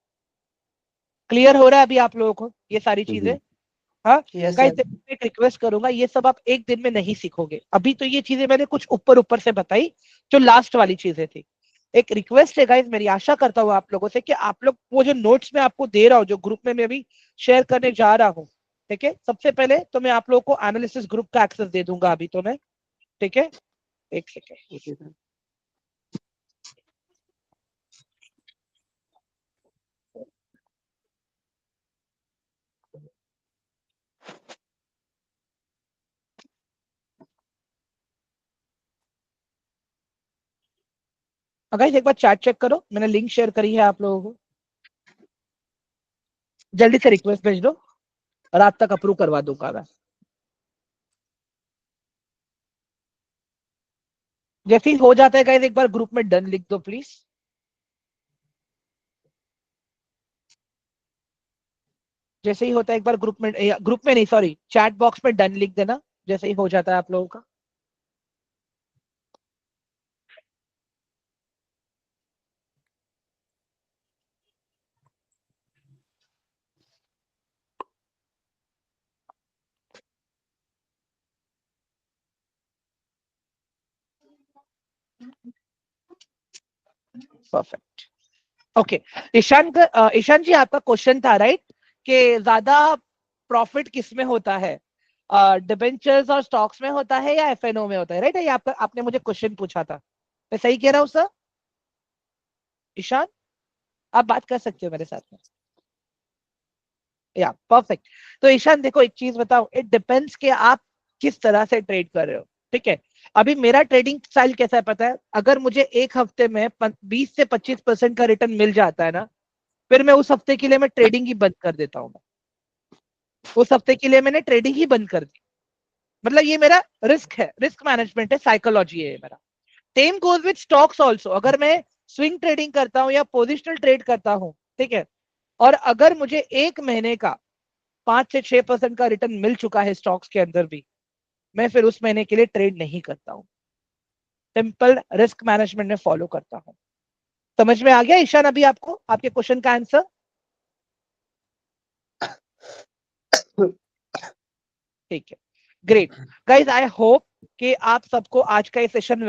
क्लियर हो रहा है अभी आप लोगों को ये सारी चीजें? हाँ यस गाइस, सर। एक रिक्वेस्ट करूंगा, ये सब आप एक दिन में नहीं सीखोगे। अभी तो ये चीजें मैंने कुछ ऊपर ऊपर से बताई, जो लास्ट वाली चीजें थी। एक रिक्वेस्ट है गाइस, मेरी आशा करता हूँ आप लोगों से कि आप लोग वो जो नोट्स में आपको दे रहा हूँ, जो ग्रुप में मैं अभी शेयर करने जा रहा हूँ, ठीक है, सबसे पहले तो मैं आप लोगों को एनालिसिस ग्रुप का एक्सेस दे दूंगा अभी तो मैं। ठीक है, एक सेकेंड। Okay sir. गाइस एक बार चैट चेक करो, मैंने लिंक शेयर करी है आप लोगों को, जल्दी से रिक्वेस्ट भेज दो, रात तक अप्रूव करवा दूंगा मैं। जैसे ही हो जाता है गाइस, एक बार ग्रुप में डन लिख दो प्लीज। जैसे ही होता है एक बार ग्रुप में नहीं, सॉरी, चैट बॉक्स में डन लिख देना जैसे ही हो जाता है आप लोगों का। परफेक्ट। ओके, ईशान जी आपका क्वेश्चन था राइट, कि ज्यादा प्रॉफिट किस में होता है, डिबेंचर्स और स्टॉक्स में होता है या एफएनओ में होता है, राइट? ये आपका, आपने मुझे क्वेश्चन पूछा था, मैं सही कह रहा हूँ सर? ईशान, आप बात कर सकते हो मेरे साथ में? या परफेक्ट। तो ईशान देखो, एक चीज बताओ, इट डिपेंड्स कि आप किस तरह से ट्रेड कर रहे हो। ठीक है, अभी मेरा ट्रेडिंग स्टाइल कैसा है पता है, अगर मुझे एक हफ्ते में 20 से 25% का रिटर्न मिल जाता है ना, फिर मैं उस हफ्ते के लिए मैं ट्रेडिंग ही बंद कर देता हूँ। उस हफ्ते के लिए मैंने ट्रेडिंग ही बंद कर दी। मतलब ये मेरा रिस्क है, रिस्क मैनेजमेंट है, साइकोलॉजी है ये मेरा। Same goes with stocks also. अगर मैं स्विंग ट्रेडिंग करता हूँ या पोजिशनल ट्रेड करता हूँ, ठीक है, और अगर मुझे एक महीने का 5 से 6% का रिटर्न मिल चुका है स्टॉक्स के अंदर भी, मैं फिर उस महीने के लिए ट्रेड नहीं करता हूँ। सिंपल रिस्क मैनेजमेंट में फॉलो करता हूँ। समझ में आ गया ईशान अभी आपको आपके क्वेश्चन का आंसर? ठीक है, ग्रेट गाइज, आई होप कि आप सबको आज का ये सेशन